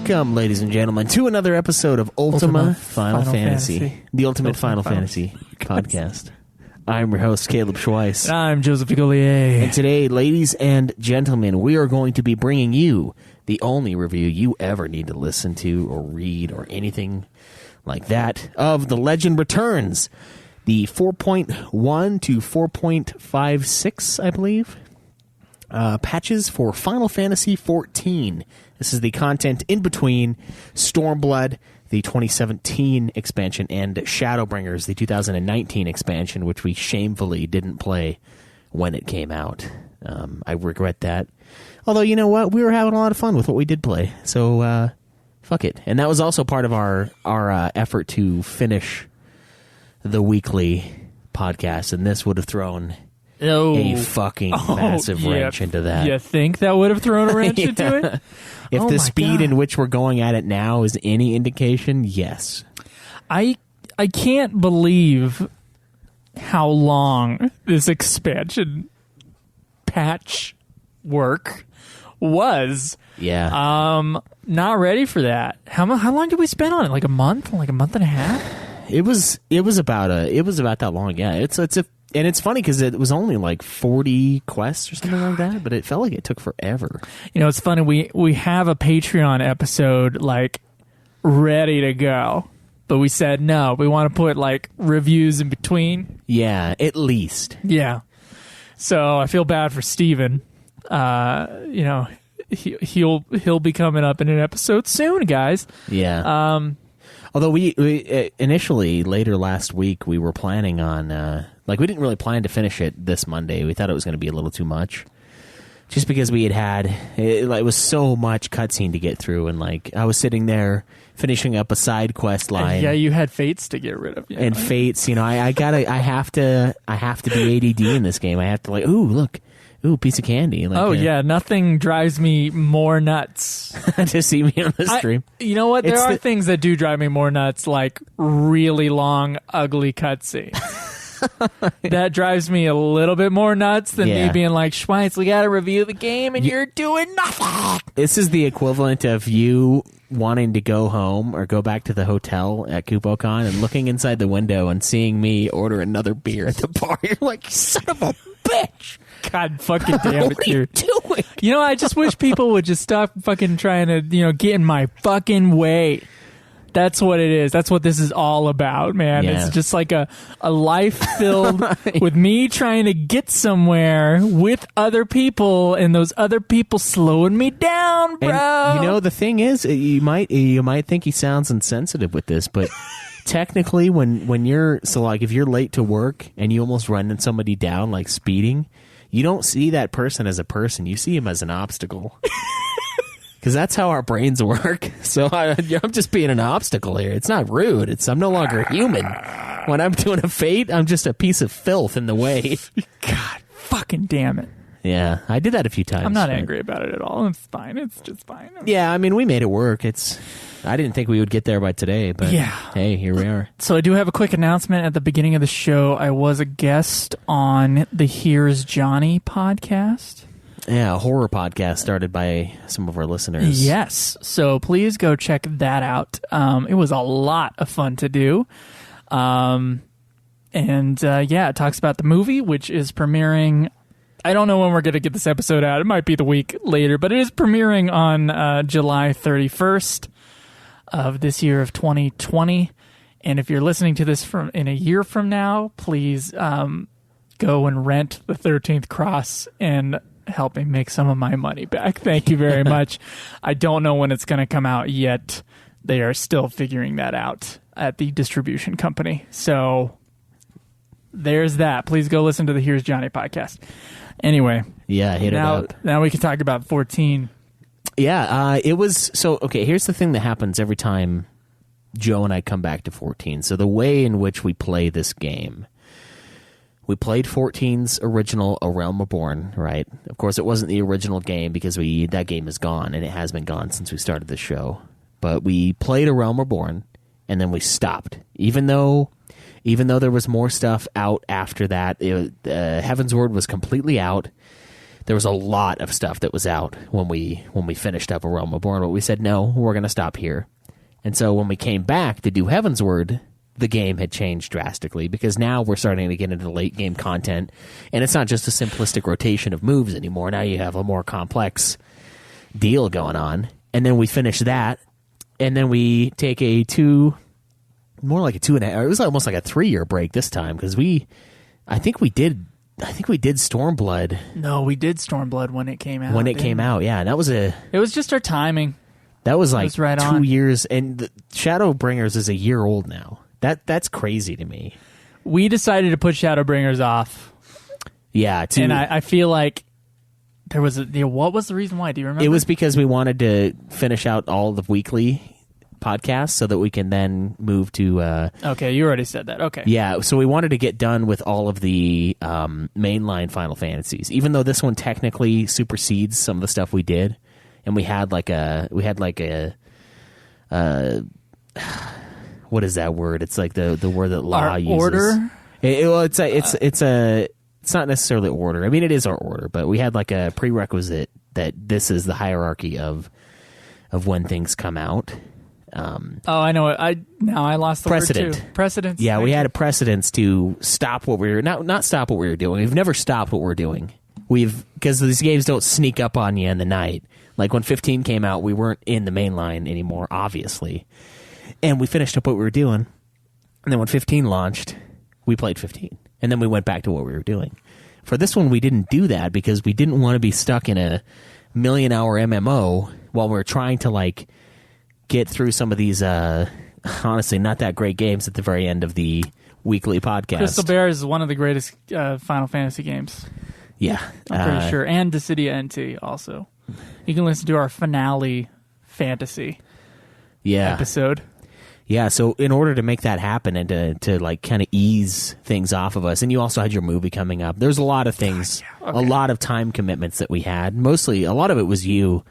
Welcome, ladies and gentlemen, to another episode of Ultima Final Fantasy, the Ultimate Final Fantasy podcast. I'm your host, Caleb Schweiss. And I'm Joseph Goulier. And today, ladies and gentlemen, we are going to be bringing you the only review you ever need to listen to or read or anything like that of The Legend Returns, the 4.1 to 4.56, I believe, patches for Final Fantasy XIV. This is the content in between Stormblood, the 2017 expansion, and Shadowbringers, the 2019 expansion, which we shamefully didn't play when it came out. I regret that. Although, you know what? We were having a lot of fun with what we did play. So, fuck it. And that was also part of our effort to finish the weekly podcast, and this would have thrown a fucking massive wrench into that. You think that would have thrown a wrench into it? If the speed in which we're going at it now is any indication, yes. I can't believe how long this expansion patch work was. Yeah. Not ready for that. How long did we spend on it? Like a month? Like a month and a half? It was about that long. Yeah. And it's funny because it was only like 40 quests or something like that, but it felt like it took forever. You know, it's funny. We have a Patreon episode like ready to go, but we said no. We want to put like reviews in between. Yeah, at least. Yeah. So I feel bad for Steven. You know, he'll be coming up in an episode soon, guys. Yeah. Although we initially later last week we were planning on we didn't really plan to finish it this Monday. We thought it was going to be a little too much, just because we had it was so much cutscene to get through, and like I was sitting there finishing up a side quest line. Yeah, you had fates to get rid of. And fates, you know, I have to be ADD in this game. I have to piece of candy. Like, yeah, nothing drives me more nuts to see me on the stream. You know what? There are things that do drive me more nuts, like really long, ugly cutscenes. That drives me a little bit more nuts than me being like, Schweitz, we got to review the game, and you're doing nothing. This is the equivalent of you wanting to go home or go back to the hotel at KupoCon and looking inside the window and seeing me order another beer at the bar. You're like, son of a bitch. God fucking damn it, dude. What are you doing? You know, I just wish people would just stop fucking trying to, get in my fucking way. That's what it is. That's what this is all about, man. Yeah. It's just like a life filled with me trying to get somewhere with other people, and those other people slowing me down, bro. And, the thing is, you might think he sounds insensitive with this, but technically when you're if you're late to work and you almost run somebody down like speeding, you don't see that person as a person. You see him as an obstacle. Because that's how our brains work. So I'm just being an obstacle here. It's not rude. I'm no longer human. When I'm doing a fate, I'm just a piece of filth in the way. God fucking damn it. Yeah, I did that a few times. I'm not angry about it at all. It's fine. It's just fine. Yeah, I mean, we made it work. I didn't think we would get there by today, but hey, here we are. So I do have a quick announcement at the beginning of the show. I was a guest on the Here's Johnny podcast. Yeah, a horror podcast started by some of our listeners. Yes, so please go check that out. It was a lot of fun to do. It talks about the movie, which is premiering. I don't know when we're going to get this episode out. It might be the week later, but it is premiering on July 31st of this year of 2020. And if you're listening to this in a year from now, please go and rent the 13th Cross and help me make some of my money back. Thank you very much. I don't know when it's going to come out yet. They are still figuring that out at the distribution company. So there's that. Please go listen to the Here's Johnny podcast. Anyway. Yeah, hit it up. Now we can talk about 14. Yeah, it was... So, okay, here's the thing that happens every time Joe and I come back to 14. So the way in which we play this game... We played 14's original A Realm Reborn, right? Of course, it wasn't the original game because that game is gone, and it has been gone since we started the show. But we played A Realm Reborn, and then we stopped. Even though there was more stuff out after that, Heaven's Word was completely out. there was a lot of stuff that was out when we finished up A Realm Reborn, but we said, no, we're going to stop here. And so when we came back to do Heavensward, the game had changed drastically, because now we're starting to get into late game content, and it's not just a simplistic rotation of moves anymore. Now you have a more complex deal going on. And then we finish that, and then we take more like a 2.5, it was almost like a 3-year break this time, because I think we did Stormblood. No, we did Stormblood when it came out. When it came out, yeah. And it was just our timing. That was like right 2 on. years, and Shadowbringers is a year old now. That's crazy to me. We decided to put Shadowbringers off. Yeah, and I feel like there was what was the reason why? Do you remember? It was because we wanted to finish out all the weekly podcasts so that we can then move to... okay, you already said that. Okay. Yeah, so we wanted to get done with all of the mainline Final Fantasies, even though this one technically supersedes some of the stuff we did. And we had like a what is that word? It's like the word that Law our uses. Order? It's not necessarily order. I mean, it is our order, but we had like a prerequisite that this is the hierarchy of when things come out. I know it. I lost the precedent. word too. Precedence. Yeah, we had a precedence to stop what we were not stop what we were doing. We've never stopped what we're doing. Because these games don't sneak up on you in the night. Like when 15 came out, we weren't in the main line anymore, obviously. And we finished up what we were doing. And then when 15 launched, we played 15. And then we went back to what we were doing. For this one, we didn't do that because we didn't want to be stuck in a million-hour MMO while we were trying to, like, get through some of these, honestly, not that great games at the very end of the weekly podcast. Crystal Bears is one of the greatest Final Fantasy games. Yeah. I'm pretty sure. And Dissidia NT also. You can listen to our finale fantasy episode. Yeah, so in order to make that happen and to like kind of ease things off of us, and you also had your movie coming up. There's a lot of things, a lot of time commitments that we had. Mostly, a lot of it was you.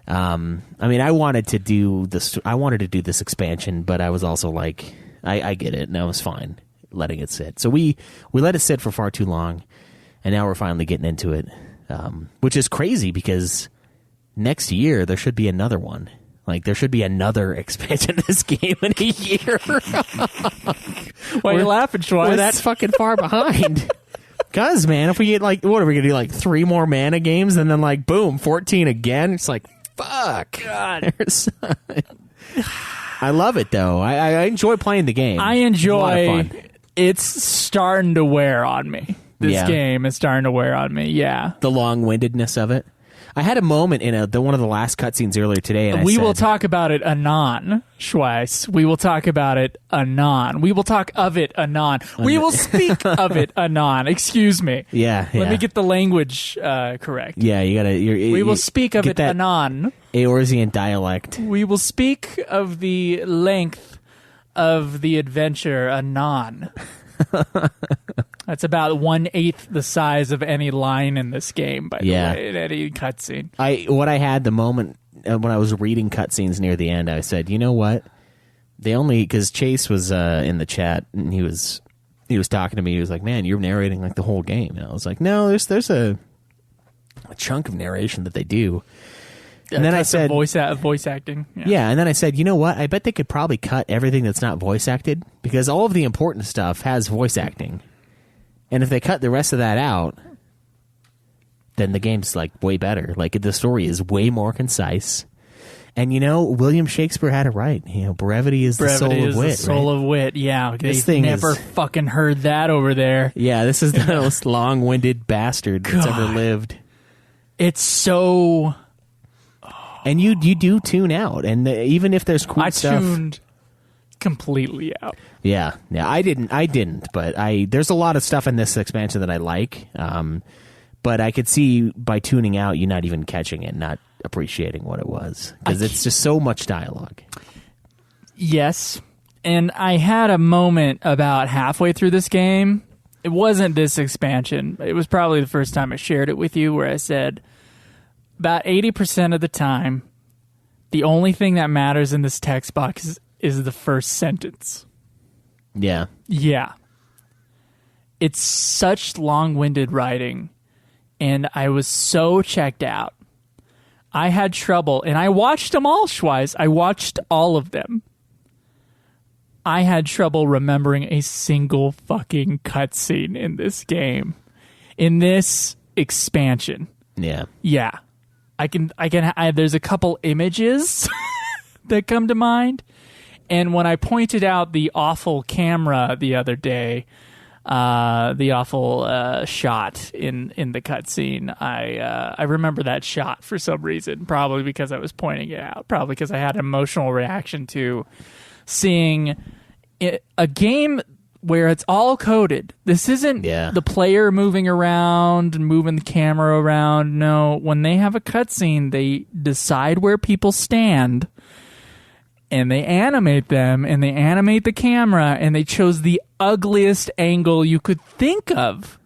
I mean, I wanted to do this expansion, but I was also like, I get it, and I was fine letting it sit. So we let it sit for far too long, and now we're finally getting into it, which is crazy because next year there should be another one. Like, there should be another expansion to this game in a year. Why are you laughing, Schwartz? We're that fucking far behind. Because, man, if we get, like, what are we going to do, like, 3 more Mana games, and then, like, boom, 14 again? It's like, fuck. God. I love it, though. I enjoy playing the game. I enjoy... It's starting to wear on me. This game is starting to wear on me, yeah. The long-windedness of it. I had a moment in one of the last cutscenes earlier today, and we will talk about it anon, Schweiss. We will talk about it anon. We will talk of it anon. We will speak of it anon. Excuse me. Yeah. Let me get the language correct. Yeah, you gotta. We will speak of it anon. Eorzean dialect. We will speak of the length of the adventure anon. That's about 1/8 the size of any line in this game, by the way, in any cutscene. What I had the moment when I was reading cutscenes near the end, I said, you know what? Because Chase was in the chat and he was talking to me. He was like, "Man, you're narrating like the whole game." And I was like, "No, there's a chunk of narration that they do." And then I said, voice acting. Yeah, and then I said, you know what? I bet they could probably cut everything that's not voice acted because all of the important stuff has voice acting. And if they cut the rest of that out, then the game's like way better. Like the story is way more concise. And you know, William Shakespeare had it right. You know, brevity is the soul of wit. The soul of wit. Yeah, they never fucking heard that over there. Yeah, this is the most long-winded bastard that's ever lived. It's so. And you do tune out, and even if there's cool stuff, I tuned completely out. Yeah, I didn't, but there's a lot of stuff in this expansion that I like, but I could see by tuning out, you're not even catching it, not appreciating what it was, because it's just so much dialogue. Yes, and I had a moment about halfway through this game. It wasn't this expansion. It was probably the first time I shared it with you, where I said, about 80% of the time, the only thing that matters in this text box is the first sentence. Yeah. Yeah. It's such long-winded writing and I was so checked out. I had trouble, and I watched them all, Schweiss. I watched all of them. I had trouble remembering a single fucking cutscene in this game. In this expansion. Yeah. Yeah. There's a couple images that come to mind. And when I pointed out the awful camera the other day, the awful shot in the cutscene, I remember that shot for some reason. Probably because I was pointing it out. Probably because I had an emotional reaction to seeing a game where it's all coded. This isn't the player moving around and moving the camera around. No, when they have a cutscene, they decide where people stand, and they animate them, and they animate the camera, and they chose the ugliest angle you could think of.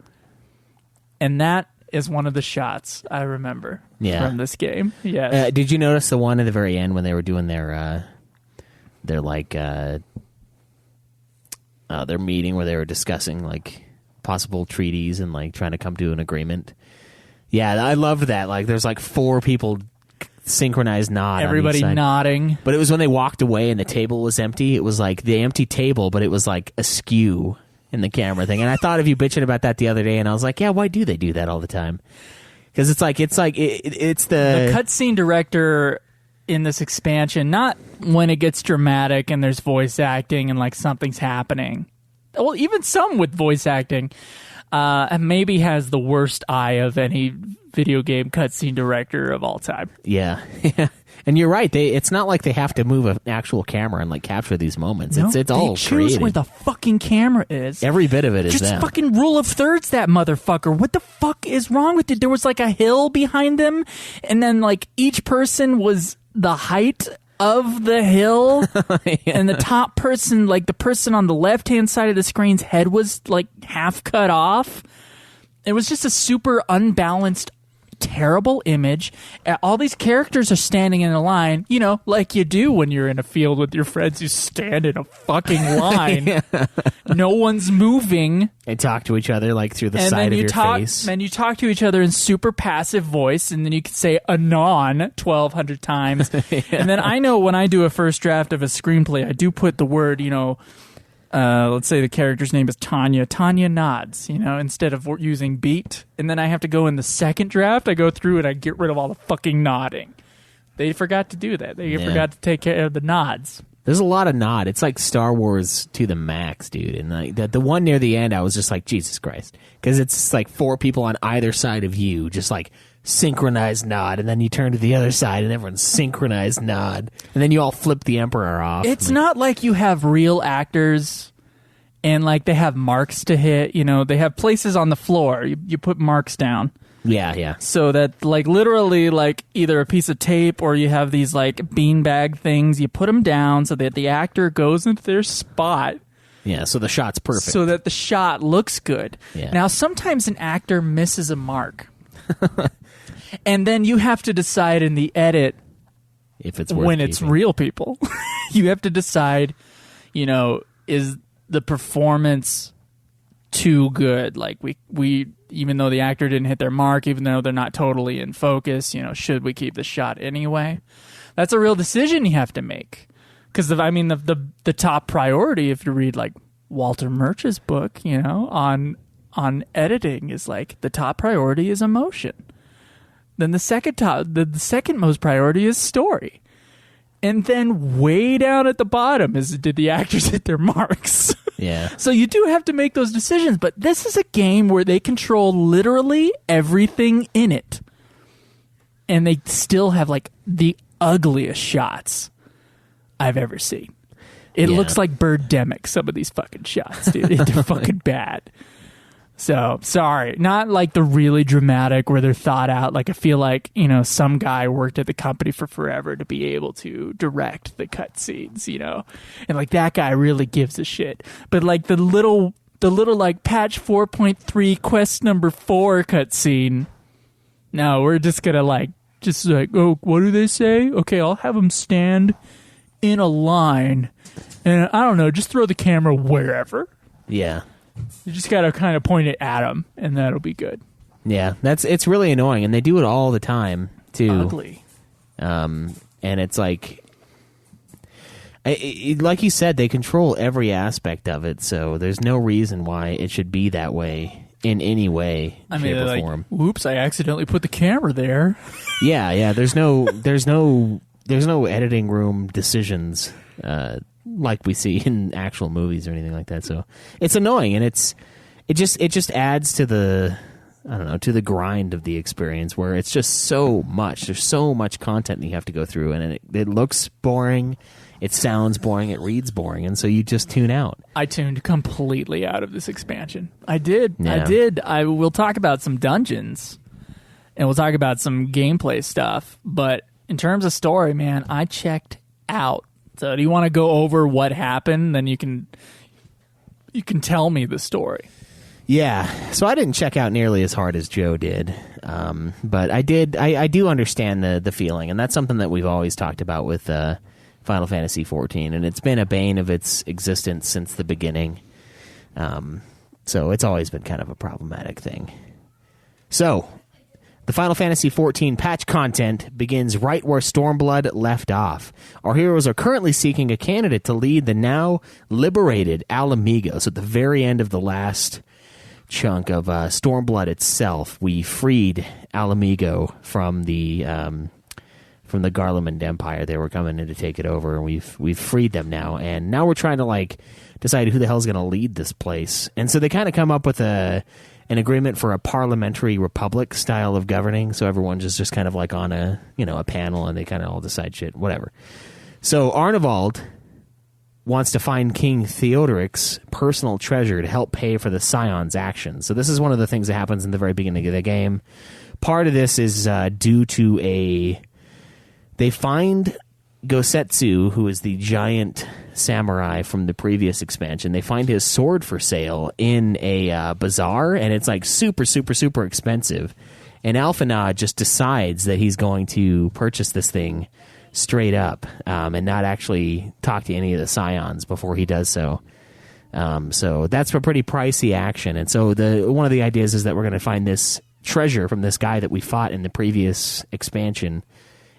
And that is one of the shots I remember from this game. Yes. Did you notice the one at the very end when they were doing their meeting where they were discussing like possible treaties and like trying to come to an agreement? Yeah, I loved that. Like, there's like 4 people synchronized nod. Everybody nodding. But it was when they walked away and the table was empty. It was like the empty table, but it was like askew in the camera thing. And I thought of you bitching about that the other day, and I was like, yeah, why do they do that all the time? Because it's the cutscene director in this expansion, not when it gets dramatic and there's voice acting and like something's happening. Well, even some with voice acting, maybe has the worst eye of any video game cutscene director of all time. Yeah. And you're right. It's not like they have to move an actual camera and like capture these moments. No, it's all they choose created. where the fucking camera is. Every bit of it is just them. Fucking rule of thirds, that motherfucker. What the fuck is wrong with it? There was like a hill behind them, and then like each person was the height of the hill, and the top person, like the person on the left-hand side of the screen's head was like half cut off. It was just a super unbalanced, terrible image. All these characters are standing in a line, you know, like you do when you're in a field with your friends. You stand in a fucking line. No one's moving. And talk to each other like through the side of your face. And you talk to each other in super passive voice, and then you can say anon 1,200 times. And then I know when I do a first draft of a screenplay, I do put the word, you know, let's say the character's name is Tanya. Tanya nods, you know, instead of using beat. And then I have to go in the second draft. I go through and I get rid of all the fucking nodding. They forgot to do that. They forgot to take care of the nods. There's a lot of nod. It's like Star Wars to the max, dude. And like the one near the end, I was just like, Jesus Christ. Because it's like 4 people on either side of you, just like synchronized nod. And then you turn to the other side and everyone's synchronized nod. And then you all flip the Emperor off. It's not like you have real actors and like they have marks to hit. You know, they have places on the floor. You put marks down. Yeah. So that like literally like either a piece of tape or you have these like beanbag things. You put them down so that the actor goes into their spot. Yeah, so the shot's perfect. So that the shot looks good. Yeah. Now, sometimes an actor misses a mark. And then you have to decide in the edit if it's worth when it's keeping. real people. You have to decide, you know, is the performance too good? Like we even though the actor didn't hit their mark, even though they're not totally in focus, you know, should we keep the shot anyway? That's a real decision you have to make. Because the top priority, if you read like Walter Murch's book, you know, on editing, is like the top priority is emotion. Then the second most priority is story. And then way down at the bottom is, did the actors hit their marks? Yeah. So you do have to make those decisions, but this is a game where they control literally everything in it. And they still have like the ugliest shots I've ever seen. It looks like Birdemic, some of these fucking shots, dude. They're fucking bad. So, sorry. Not like the really dramatic where they're thought out. Like, I feel like, you know, some guy worked at the company for forever to be able to direct the cutscenes, you know? And, like, that guy really gives a shit. But, like, the little like, patch 4.3 quest number 4 cutscene, no, we're just gonna, like, oh, what do they say? Okay, I'll have them stand in a line. And, I don't know, just throw the camera wherever. Yeah. You just got to kind of point it at them, and that'll be good. Yeah, it's really annoying, and they do it all the time too. Ugly. And it's like, like you said, they control every aspect of it, so there's no reason why it should be that way in any way, shape, or form. Whoops! I accidentally put the camera there. Yeah. There's no editing room decisions like we see in actual movies or anything like that. So it's annoying, and it just adds to the, I don't know, to the grind of the experience, where it's just so much. There's so much content that you have to go through, and it looks boring, it sounds boring, it reads boring, and so you just tune out. I tuned completely out of this expansion. I did. Yeah. We'll talk about some dungeons, and we'll talk about some gameplay stuff, but in terms of story, man, I checked out. So do you want to go over what happened? Then you can tell me the story. Yeah, so I didn't check out nearly as hard as Joe did, but I did. I do understand the feeling, and that's something that we've always talked about with Final Fantasy XIV, and it's been a bane of its existence since the beginning. So it's always been kind of a problematic thing. So the Final Fantasy XIV patch content begins right where Stormblood left off. Our heroes are currently seeking a candidate to lead the now liberated Alamigos. At the very end of the last chunk of Stormblood itself, we freed Alamigo from the Garlemand Empire. They were coming in to take it over, and we've freed them now. And now we're trying to decide who the hell's going to lead this place. And so they kind of come up with an agreement for a parliamentary republic style of governing. So everyone's just kind of like on a panel, and they kind of all decide shit, whatever. So Arnivald wants to find King Theodoric's personal treasure to help pay for the Scion's actions. So this is one of the things that happens in the very beginning of the game. Part of this is due to they find Gosetsu, who is the giant samurai from the previous expansion. They find his sword for sale in a bazaar, and it's like super, super, super expensive. And Alphanad just decides that he's going to purchase this thing straight up, and not actually talk to any of the Scions before he does so. So that's a pretty pricey action. And so one of the ideas is that we're going to find this treasure from this guy that we fought in the previous expansion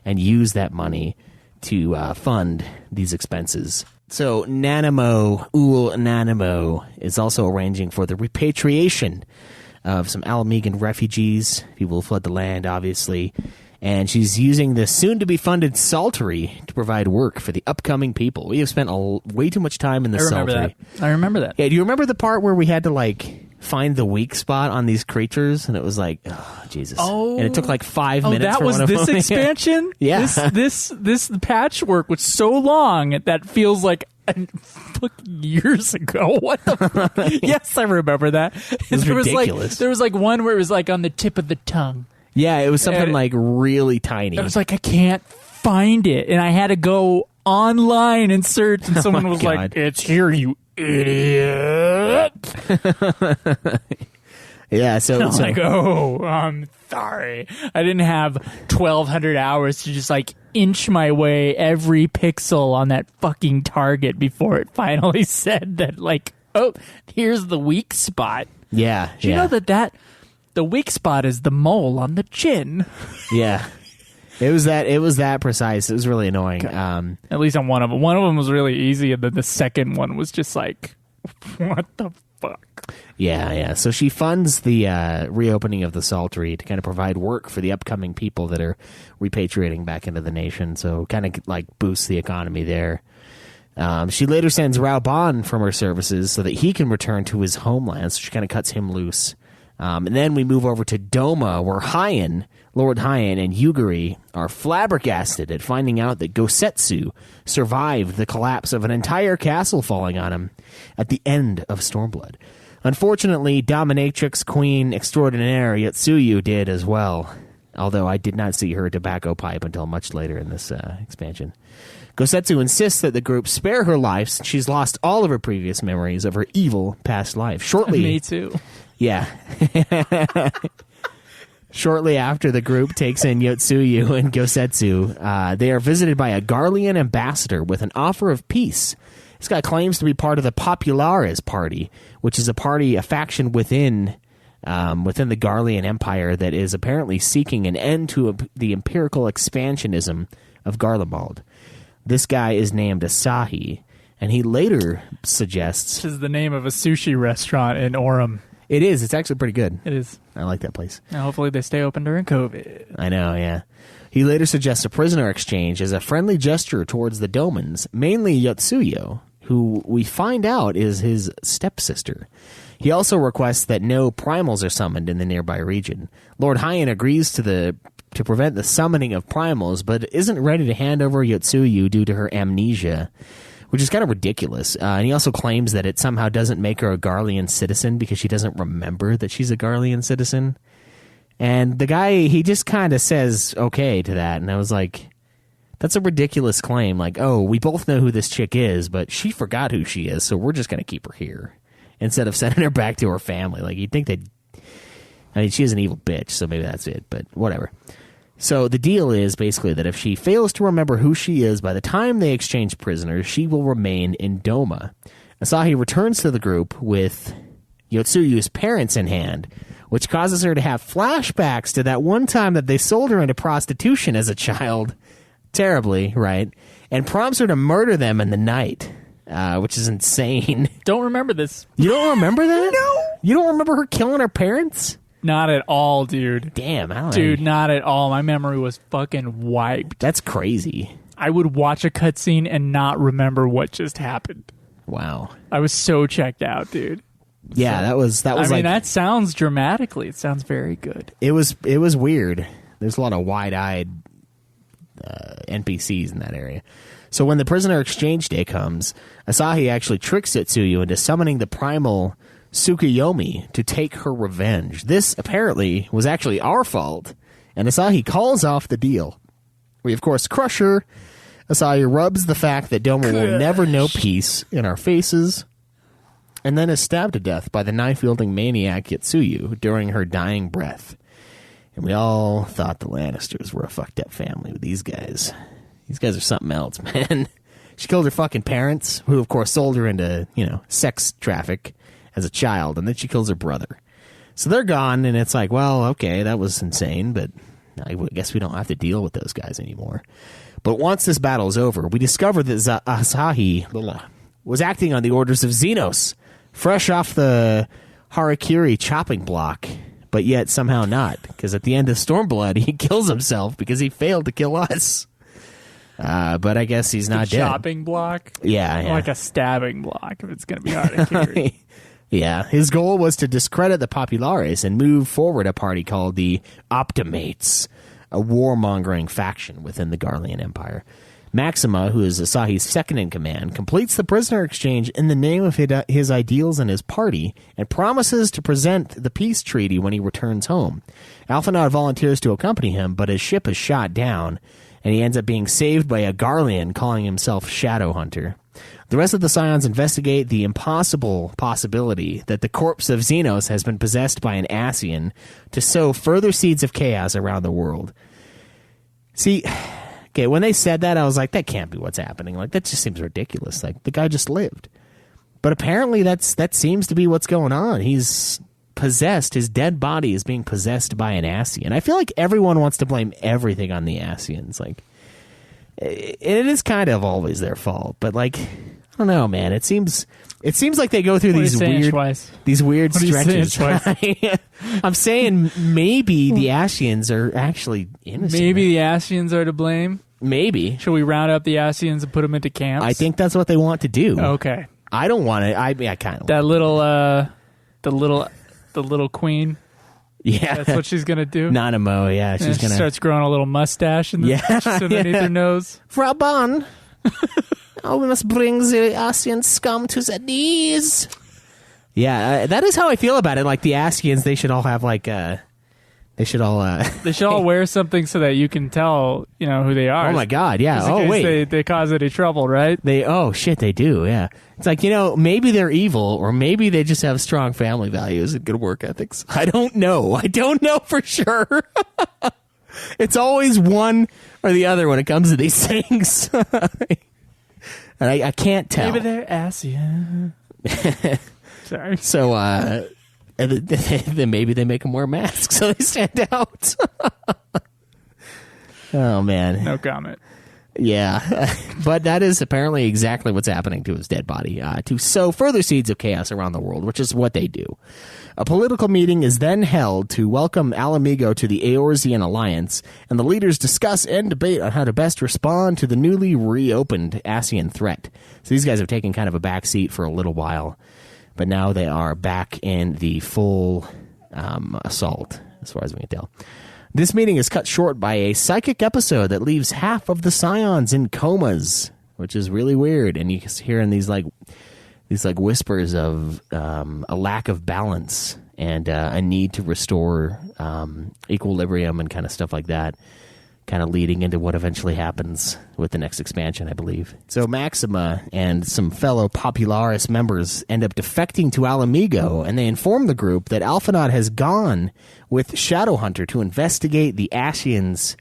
and use that money to fund these expenses. So Nanamo is also arranging for the repatriation of some Alamigan refugees. People who fled the land, obviously. And she's using the soon-to-be-funded Saltery to provide work for the upcoming people. We have spent way too much time in the Saltery. I remember that. Yeah, do you remember the part where we had to, find the weak spot on these creatures? And it was like, oh, Jesus. Oh. And it took, 5 minutes that for was one of this them. expansion? Yeah. This patchwork was so long, that feels like years ago. What the fuck? Yes, I remember that. It was ridiculous. There was one where it was on the tip of the tongue. Yeah, it was something really tiny. I was like, I can't find it. And I had to go online and search, and someone was God. like, it's here, you idiot. Yeah, so... I'm like, I'm sorry. I didn't have 1,200 hours to just, inch my way every pixel on that fucking target before it finally said that, here's the weak spot. Yeah, Do you know that the weak spot is the mole on the chin? Yeah. It was that precise. It was really annoying. At least on one of them. One of them was really easy, and then the second one was just what the fuck? Yeah. So she funds the reopening of the Saltery to kind of provide work for the upcoming people that are repatriating back into the nation. So kind of boosts the economy there. She later sends Raoban from her services so that he can return to his homeland. So she kind of cuts him loose. And then we move over to Doma, where Lord Hyan and Yugiri are flabbergasted at finding out that Gosetsu survived the collapse of an entire castle falling on him at the end of Stormblood. Unfortunately, Dominatrix Queen Extraordinaire Yotsuyu did as well, although I did not see her tobacco pipe until much later in this expansion. Gosetsu insists that the group spare her life since she's lost all of her previous memories of her evil past life. Shortly, Me too. Yeah. Shortly after the group takes in Yotsuyu and Gosetsu, they are visited by a Garlean ambassador with an offer of peace. This guy claims to be part of the Populares party, which is a faction within within the Garlean Empire that is apparently seeking an end to the empirical expansionism of Garlemald. This guy is named Asahi, and he later suggests... This is the name of a sushi restaurant in Orem. It is. It's actually pretty good. It is. I like that place. Now, hopefully they stay open during COVID. I know, yeah. He later suggests a prisoner exchange as a friendly gesture towards the Domans, mainly Yotsuyo, who we find out is his stepsister. He also requests that no primals are summoned in the nearby region. Lord Hyan agrees to prevent the summoning of primals, but isn't ready to hand over Yotsuyu due to her amnesia, which is kind of ridiculous. And he also claims that it somehow doesn't make her a Garlean citizen because she doesn't remember that she's a Garlean citizen. And the guy, he just kind of says okay to that, and I was like, that's a ridiculous claim. Like, oh, we both know who this chick is, but she forgot who she is, so we're just going to keep her here instead of sending her back to her family. Like, you'd think they'd... I mean, she is an evil bitch, so maybe that's it, but whatever. So the deal is basically that if she fails to remember who she is by the time they exchange prisoners, she will remain in Doma. Asahi returns to the group with Yotsuyu's parents in hand, which causes her to have flashbacks to that one time that they sold her into prostitution as a child. Terribly, right? And prompts her to murder them in the night, which is insane. Don't remember this. You don't remember that? No. You don't remember her killing her parents? Not at all, dude. Damn, I don't know. Dude, not at all. My memory was fucking wiped. That's crazy. I would watch a cutscene and not remember what just happened. Wow. I was so checked out, dude. Yeah, that was I mean, like... that sounds dramatically. It sounds very good. It was weird. There's a lot of wide-eyed NPCs in that area. So when the prisoner exchange day comes, Asahi actually tricks Yotsuyu into summoning the primal Tsukuyomi to take her revenge. This apparently was actually our fault, and Asahi calls off the deal. We, of course, crush her. Asahi rubs the fact that Doma will never know peace in our faces, and then is stabbed to death by the knife-wielding maniac Yotsuyu during her dying breath. And we all thought the Lannisters were a fucked-up family with these guys. These guys are something else, man. She killed her fucking parents, who, of course, sold her into, sex traffic as a child, and then she kills her brother. So they're gone, and it's like, well, okay, that was insane, but I guess we don't have to deal with those guys anymore. But once this battle is over, we discover that Asahi was acting on the orders of Xenos, fresh off the Harakiri chopping block, but yet somehow not, because at the end of Stormblood, he kills himself because he failed to kill us. But I guess he's not dead. Chopping block? Yeah. Like a stabbing block, if it's going to be Harakiri. Yeah, his goal was to discredit the Populares and move forward a party called the Optimates, a warmongering faction within the Garlean Empire. Maxima, who is Asahi's second in command, completes the prisoner exchange in the name of his ideals and his party, and promises to present the peace treaty when he returns home. Alphinaud volunteers to accompany him, but his ship is shot down, and he ends up being saved by a Garlean calling himself Shadowhunter. The rest of the Scions investigate the impossible possibility that the corpse of Xenos has been possessed by an Ascian to sow further seeds of chaos around the world. See, okay, when they said that, I was like, that can't be what's happening. Like, that just seems ridiculous. Like, the guy just lived. But apparently that seems to be what's going on. He's possessed. His dead body is being possessed by an Ascian. I feel like everyone wants to blame everything on the Ascians. Like, it is kind of always their fault, but like, I don't know, man. It seems like they go through these weird stretches. I'm saying maybe the Ascians are actually innocent. Maybe the Ascians are to blame. Maybe. Should we round up the Ascians and put them into camps? I think that's what they want to do. Okay. I don't want to. I kind of that little, the little queen. Yeah, that's what she's gonna do. Nanamo, yeah, she's she gonna starts growing a little mustache and underneath her nose. Frau Bahn, we must bring the Ascian scum to the knees. Yeah, that is how I feel about it. Like the Ascians, they should all have like they should all wear something so that you can tell who they are. Oh my God, yeah. Oh wait, they cause any trouble, right? They they do. Yeah, it's like maybe they're evil or maybe they just have strong family values and good work ethics. I don't know for sure. It's always one or the other when it comes to these things. And I can't tell. Maybe they're Ascian. Sorry. So And then maybe they make them wear masks so they stand out. Oh, man. No comment. Yeah, but that is apparently exactly what's happening to his dead body, to sow further seeds of chaos around the world, which is what they do. A political meeting is then held to welcome Alamigo to the Eorzean Alliance, and the leaders discuss and debate on how to best respond to the newly reopened Ascian threat. So these guys have taken kind of a back seat for a little while, but now they are back in the full assault, as far as we can tell. This meeting is cut short by a psychic episode that leaves half of the Scions in comas, which is really weird. And you can hear in these whispers of a lack of balance and a need to restore equilibrium and kind of stuff like that, kind of leading into what eventually happens with the next expansion, I believe. So Maxima and some fellow Popularis members end up defecting to Alamigo, and they inform the group that Alphinaud has gone with Shadowhunter to investigate the Ascians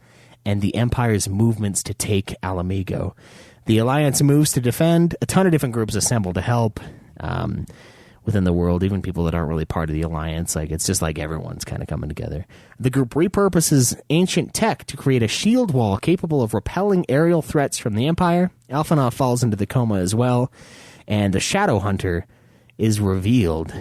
and the Empire's movements to take Alamigo. The Alliance moves to defend. A ton of different groups assemble to help within the world, even people that aren't really part of the Alliance. Like, it's just like everyone's kind of coming together. The group repurposes ancient tech to create a shield wall capable of repelling aerial threats from the Empire. Alphinaud falls into the coma as well, and the Shadowhunter is revealed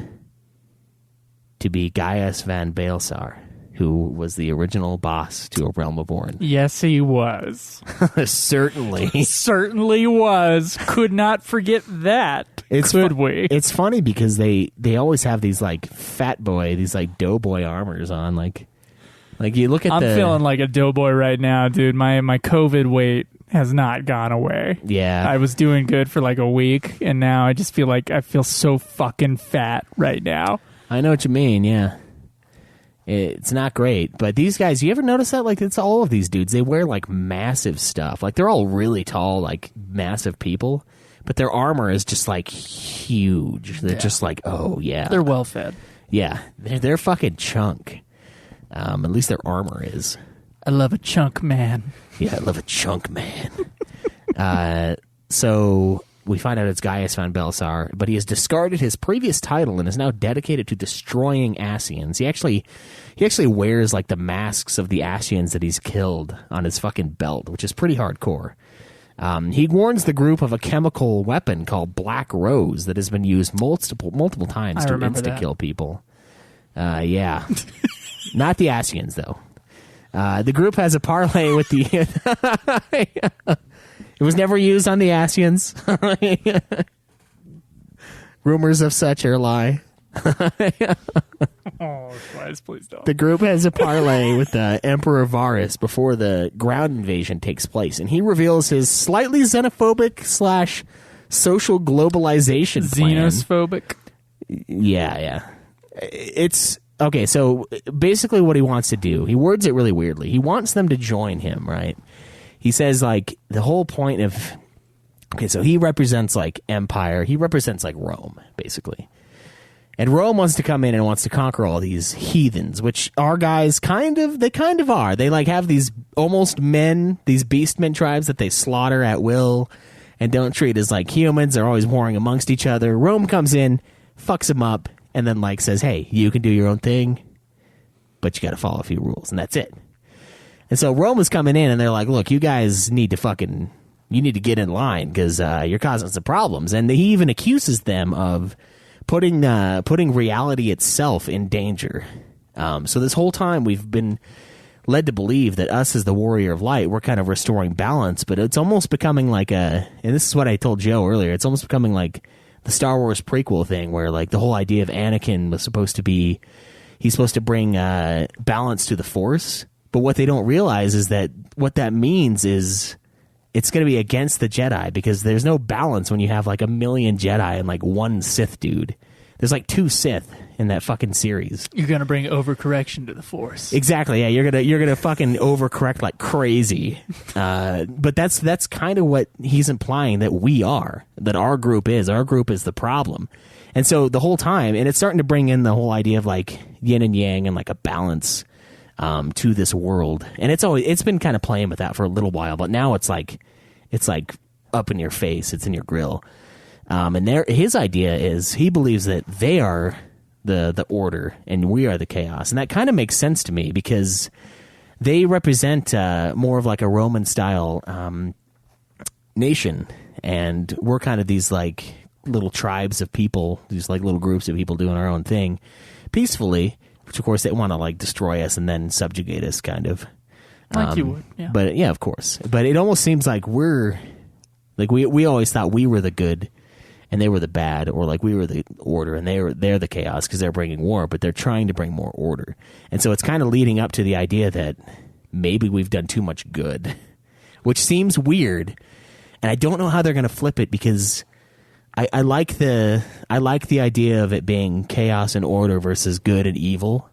to be Gaius van Baelsar, who was the original boss to A Realm of Orin. Yes, he was. Certainly. Certainly was. Could not forget that. Could we? It's funny because they always have these like fat boy, these like doughboy armors on. Like you look at I'm feeling like a doughboy right now, dude. My COVID weight has not gone away. Yeah. I was doing good for like a week, and now I just feel like I feel so fucking fat right now. I know what you mean, yeah. It's not great, but these guys, you ever notice that? Like, it's all of these dudes, they wear like massive stuff. Like, they're all really tall, like massive people, but their armor is just like huge. They're just like, oh yeah. They're well fed. Yeah, they're fucking chunk. At least their armor is. I love a chunk man. Yeah, I love a chunk man. So we find out it's Gaius van Baelsar, but he has discarded his previous title and is now dedicated to destroying Ascians. He actually wears like the masks of the Ascians that he's killed on his fucking belt, which is pretty hardcore. He warns the group of a chemical weapon called Black Rose that has been used multiple times to insta-kill people. Yeah. Not the Ascians, though. The group has a parlay with the... It was never used on the Ascians. Rumors of such are lie. Oh, please don't. The group has a parlay with Emperor Varus before the ground invasion takes place, and he reveals his slightly xenophobic / social globalization plan. Xenophobic? Yeah. It's... Okay, so basically what he wants to do, he words it really weirdly. He wants them to join him, right? He says, like, the whole point of... Okay, so he represents, like, Empire. He represents, like, Rome, basically. And Rome wants to come in and wants to conquer all these heathens, which our guys kind of are. They, like, have these almost men, these beastmen tribes that they slaughter at will and don't treat as, like, humans. They're always warring amongst each other. Rome comes in, fucks them up, and then, like, says, hey, you can do your own thing, but you got to follow a few rules, and that's it. And so Rome is coming in, and they're like, look, you guys need to you need to get in line because you're causing some problems. And he even accuses them of putting reality itself in danger. So this whole time we've been led to believe that us as the Warrior of Light, we're kind of restoring balance, but it's almost becoming like and this is what I told Joe earlier, it's almost becoming like the Star Wars prequel thing where like the whole idea of Anakin was supposed to be, he's supposed to bring balance to the Force. But what they don't realize is that what that means is it's going to be against the Jedi because there's no balance when you have like 1 million Jedi and like one Sith dude. There's like 2 Sith in that fucking series. You're going to bring overcorrection to the Force. Exactly. Yeah, you're gonna fucking overcorrect like crazy. But that's kind of what he's implying that we are, that our group is. Our group is the problem. And so the whole time, and it's starting to bring in the whole idea of like yin and yang and like a balance to this world, and it's been kind of playing with that for a little while, but now it's like up in your face, it's in your grill. And his idea is he believes that they are the order, and we are the chaos. And that kind of makes sense to me because they represent more of like a Roman style nation, and we're kind of these like little tribes of people, these like little groups of people doing our own thing peacefully, which of course they want to like destroy us and then subjugate us, kind of. Like you would, yeah. But yeah, of course. But it almost seems like we're like we always thought we were the good and they were the bad, or like we were the order and they're the chaos because they're bringing war, but they're trying to bring more order. And so it's kind of leading up to the idea that maybe we've done too much good, which seems weird. And I don't know how they're going to flip it, because I like the idea of it being chaos and order versus good and evil,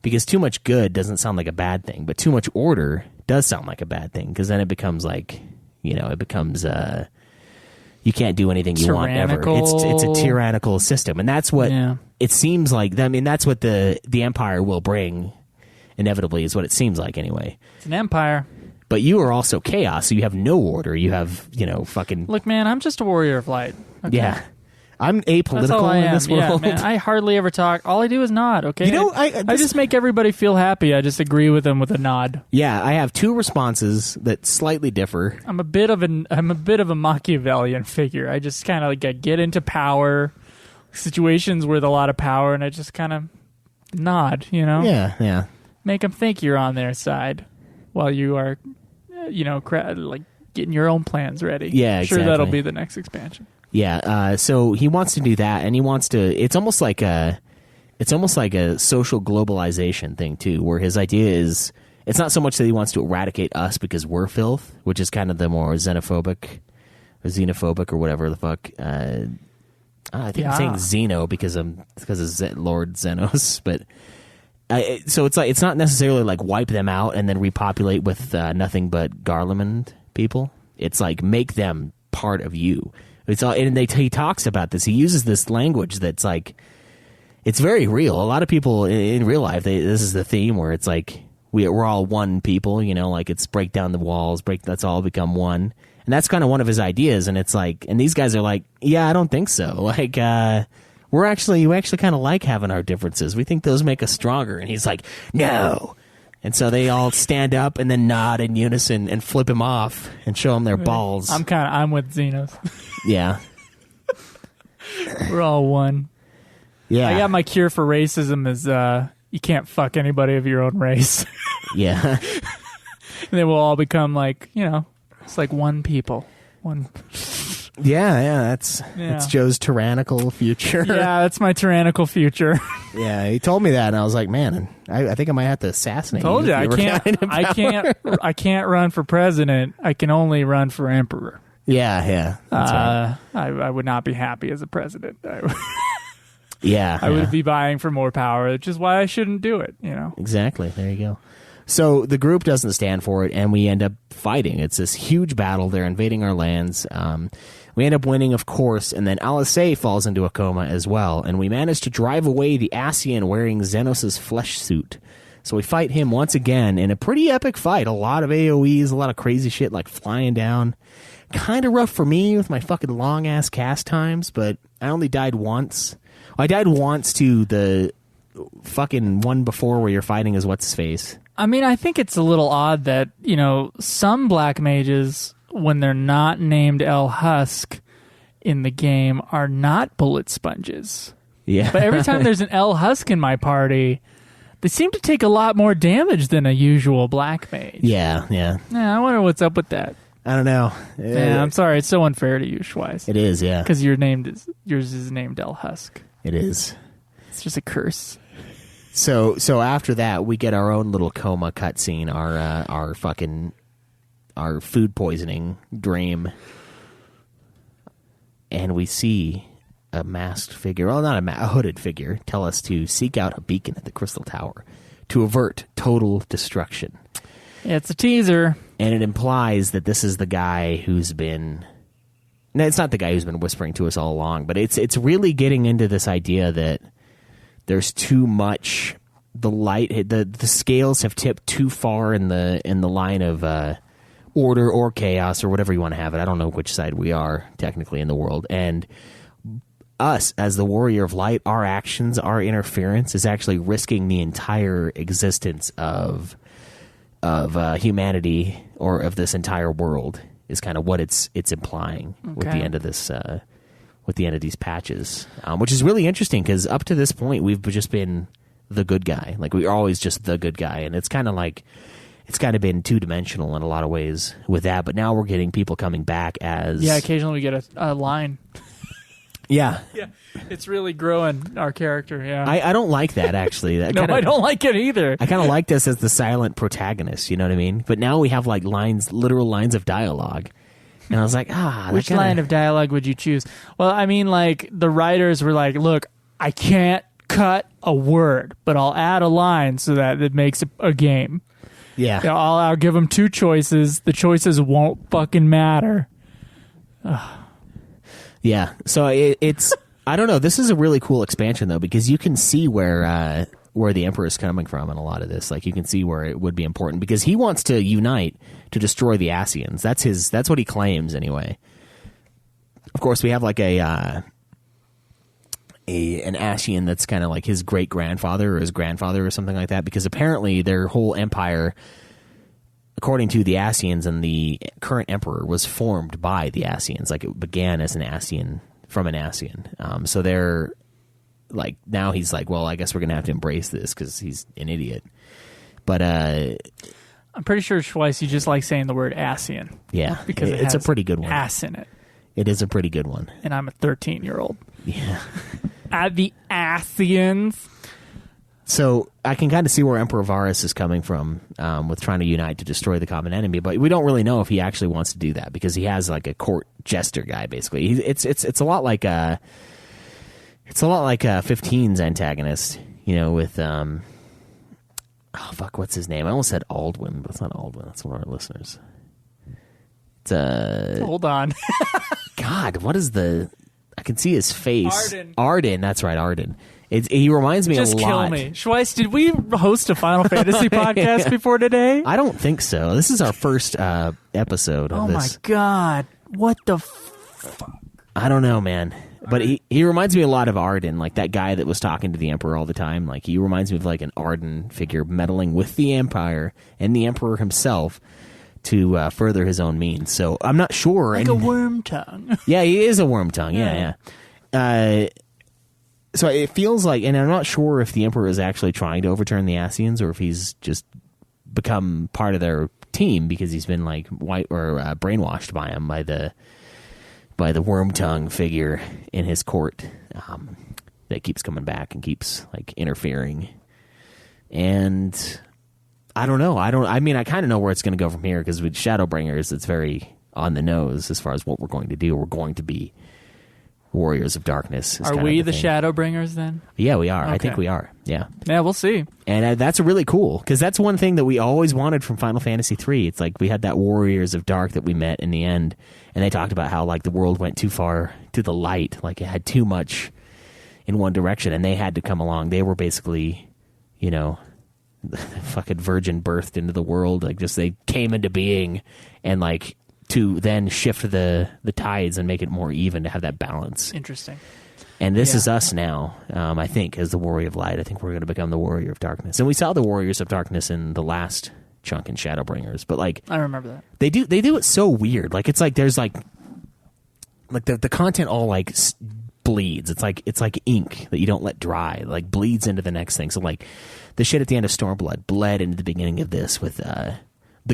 because too much good doesn't sound like a bad thing, but too much order does sound like a bad thing, because then it becomes like, you can't do anything you want ever. It's a tyrannical system, and that's what it seems like. I mean, that's what the Empire will bring inevitably, is what it seems like anyway. It's an empire. But you are also chaos, so you have no order. You have, fucking... Look, man, I'm just a warrior of light. Okay? Yeah. I'm apolitical in this world. Yeah, man, I hardly ever talk. All I do is nod, okay? I just make everybody feel happy. I just agree with them with a nod. Yeah, I have two responses that slightly differ. I'm a bit of a Machiavellian figure. I just kind of like get into power, situations with a lot of power, and I just kind of nod, Yeah. Make them think you're on their side while you are... like getting your own plans ready. Yeah, exactly. Sure, that'll be the next expansion. Yeah, so he wants to do that, and he wants to. It's almost like a social globalization thing too, where his idea is it's not so much that he wants to eradicate us because we're filth, which is kind of the more xenophobic or whatever the fuck. I think I'm saying Xeno because of Lord Xenos, but. So it's not necessarily like wipe them out and then repopulate with nothing but Garlemald people. It's like make them part of you. He talks about this. He uses this language that's like, it's very real. A lot of people in real life, this is the theme where it's like we're all one people. Like it's break down the walls, let's all become one. And that's kind of one of his ideas. And it's like, and these guys are like, yeah, I don't think so. Like, we actually kind of like having our differences. We think those make us stronger. And he's like, no. And so they all stand up and then nod in unison and flip him off and show him their balls. I'm with Xenos. Yeah. We're all one. Yeah. I got my cure for racism is you can't fuck anybody of your own race. Yeah. And then we'll all become like, it's like one people. One. Yeah, that's Joe's tyrannical future. Yeah, that's my tyrannical future. Yeah, he told me that, and I was like, man, I think I might have to assassinate you. Told you, I can't run for president. I can only run for emperor. Yeah, that's right. I would not be happy as a president. I would would be vying for more power, which is why I shouldn't do it. Exactly. There you go. So the group doesn't stand for it, and we end up fighting. It's this huge battle. They're invading our lands. We end up winning, of course, and then Alisei falls into a coma as well, and we manage to drive away the Ascian wearing Xenos' flesh suit. So we fight him once again in a pretty epic fight. A lot of AoEs, a lot of crazy shit like flying down. Kind of rough for me with my fucking long-ass cast times, but I only died once. I died once to the fucking one before where you're fighting as what's-his-face. I mean, I think it's a little odd that, some black mages, when they're not named El Husk in the game, are not bullet sponges. Yeah. But every time there's an El Husk in my party, they seem to take a lot more damage than a usual black mage. Yeah. Yeah, I wonder what's up with that. I don't know. Yeah, I'm sorry. It's so unfair to you, Schweiss. It is, yeah. Because yours is named El Husk. It is. It's just a curse. So after that, we get our own little coma cutscene, our food poisoning dream, and we see a masked figure, well, not a hooded figure, tell us to seek out a beacon at the Crystal Tower to avert total destruction. Yeah, it's a teaser, and it implies that this is the guy who's been. No, it's not the guy who's been whispering to us all along, but it's really getting into this idea that there's too much. The scales have tipped too far in the line of order or chaos or whatever you want to have it. I don't know which side we are technically in the world, and us as the Warrior of Light, our actions, our interference is actually risking the entire existence of humanity or of this entire world. Is kind of what it's implying with the end of this, with the end of these patches, which is really interesting because up to this point we've just been the good guy. Like we're always just the good guy, and it's kind of like it's kind of been two-dimensional in a lot of ways with that. But now we're getting people coming back as occasionally we get a line. Yeah, it's really growing our character. Yeah, I don't like that actually. That I don't like it either. I kind of like this as the silent protagonist. You know what I mean? But now we have like literal lines of dialogue, and I was like, which line of dialogue would you choose? Well, I mean, like the writers were like, look, I can't cut a word, but I'll add a line so that it makes a game. Yeah, You know, I'll give them two choices. The choices won't fucking matter. Yeah, so it's I don't know. This is a really cool expansion though because you can see where the Emperor is coming from in a lot of this. Like you can see where it would be important because he wants to unite to destroy the Ascians. That's what he claims anyway. Of course, we have like an Ascian that's kind of like his great grandfather or his grandfather or something like that because apparently their whole empire, according to the Ascians and the current emperor, was formed by the Ascians. Like it began as an Ascian from an Ascian. So they're like now he's like, well, I guess we're gonna have to embrace this because he's an idiot. But I'm pretty sure twice you just like saying the word Ascian. Yeah, because it's a pretty good one. Ass in it. It is a pretty good one. And I'm a 13-year-old. Yeah. The Ascians. So I can kind of see where Emperor Varus is coming from with trying to unite to destroy the common enemy, but we don't really know if he actually wants to do that because he has like a court jester guy. Basically, it's a lot like 15's antagonist, you know, with what's his name? I almost said Aldwin, but it's not Aldwin. That's one of our listeners. It's Hold on. God, what is the? I can see his face. Arden. Arden, that's right, Arden. He reminds me Just a lot. kill me. Schweiss, did we host a Final Fantasy podcast before today? I don't think so. This is our first episode of this. Oh my god. What the fuck? I don't know, man. But he reminds me a lot of Arden, like that guy that was talking to the Emperor all the time. Like he reminds me of like an Arden figure meddling with the Empire and the Emperor himself to further his own means. So I'm not sure. Like a worm tongue. Yeah, he is a worm tongue. Yeah. So it feels like, and I'm not sure if the Emperor is actually trying to overturn the Ascians or if he's just become part of their team because he's been like brainwashed by him by the worm tongue figure in his court that keeps coming back and keeps like interfering. And I don't know. I mean, I kind of know where it's going to go from here because with Shadowbringers, it's very on the nose as far as what we're going to do. We're going to be Warriors of Darkness. Are we the Shadowbringers then? Yeah, we are. Okay. I think we are. Yeah. Yeah, we'll see. And that's really cool because that's one thing that we always wanted from Final Fantasy III. It's like we had that Warriors of Dark that we met in the end, and they talked about how like the world went too far to the light, like it had too much in one direction, and they had to come along. They were basically, you know, fucking virgin birthed into the world. Like just they came into being, and like to then shift the tides and make it more even to have that balance. Interesting. And this is us now, I think, as the Warrior of Light. I think we're going to become the Warrior of Darkness. And we saw the Warriors of Darkness in the last chunk in Shadowbringers. But like, I remember that. They do it so weird. Like it's like there's like the content all like bleeds. It's like ink that you don't let dry. Like bleeds into the next thing. So like the shit at the end of Stormblood bled into the beginning of this with the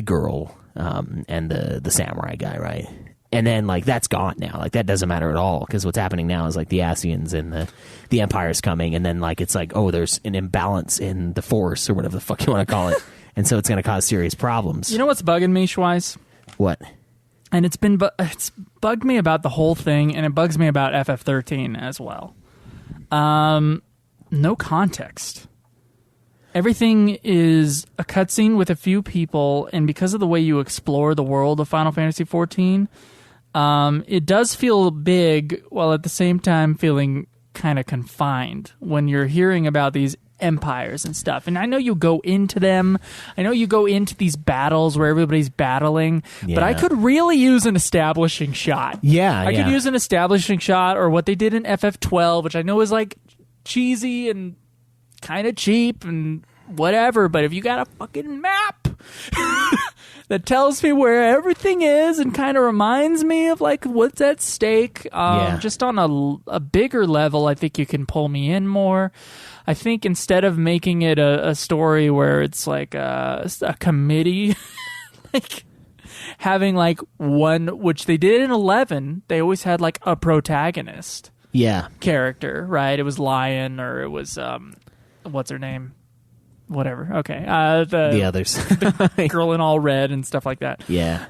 girl and the samurai guy, right? And then, like, that's gone now. Like, that doesn't matter at all, because what's happening now is, like, the Ascians and the Empire's coming, and then, like, it's like, oh, there's an imbalance in the Force, or whatever the fuck you want to call it, and so it's going to cause serious problems. You know what's bugging me, Schweiss? What? And it's bugged me about the whole thing, and it bugs me about FF13 as well. No context. Everything is a cutscene with a few people, and because of the way you explore the world of Final Fantasy XIV, it does feel big, while at the same time feeling kind of confined when you're hearing about these empires and stuff. And I know you go into them. I know you go into these battles where everybody's battling. But I could really use an establishing shot. I could use an establishing shot, or what they did in FF12, which I know is like cheesy and kind of cheap and whatever. But if you got a fucking map that tells me where everything is and kind of reminds me of like what's at stake, just on a bigger level, I think you can pull me in more. I think instead of making it a story where it's like a committee, like having like one, which they did in 11, they always had like a protagonist character, right? It was Lion, or it was what's her name? Whatever. Okay. The others. The girl in all red and stuff like that. Yeah.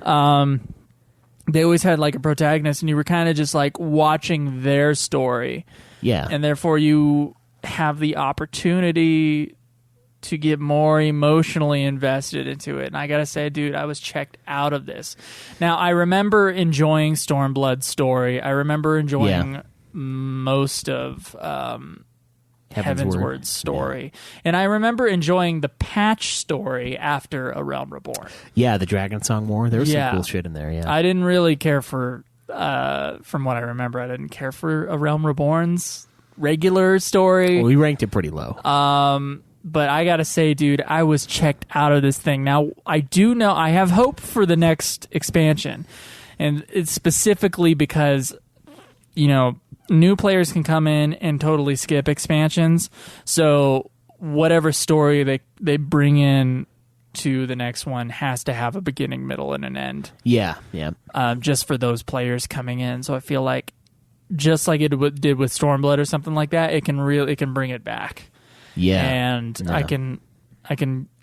They always had like a protagonist, and you were kind of just like watching their story. Yeah. And therefore you have the opportunity to get more emotionally invested into it. And I gotta say, dude, I was checked out of this. Now, I remember enjoying Stormblood's story. I remember enjoying most of Heaven's Word story. And I remember enjoying the patch story after A Realm Reborn. Yeah, the Dragon Song War. There was some cool shit in there, I didn't really care for, from what I remember, I didn't care for A Realm Reborn's regular story. Well, we ranked it pretty low. But I gotta say, dude, I was checked out of this thing. Now, I do know, I have hope for the next expansion. And it's specifically because, you know, new players can come in and totally skip expansions. So whatever story they bring in to the next one has to have a beginning, middle, and an end. Yeah. Just for those players coming in. So I feel like, just like it did with Stormblood or something like that, it can bring it back. Yeah. And I can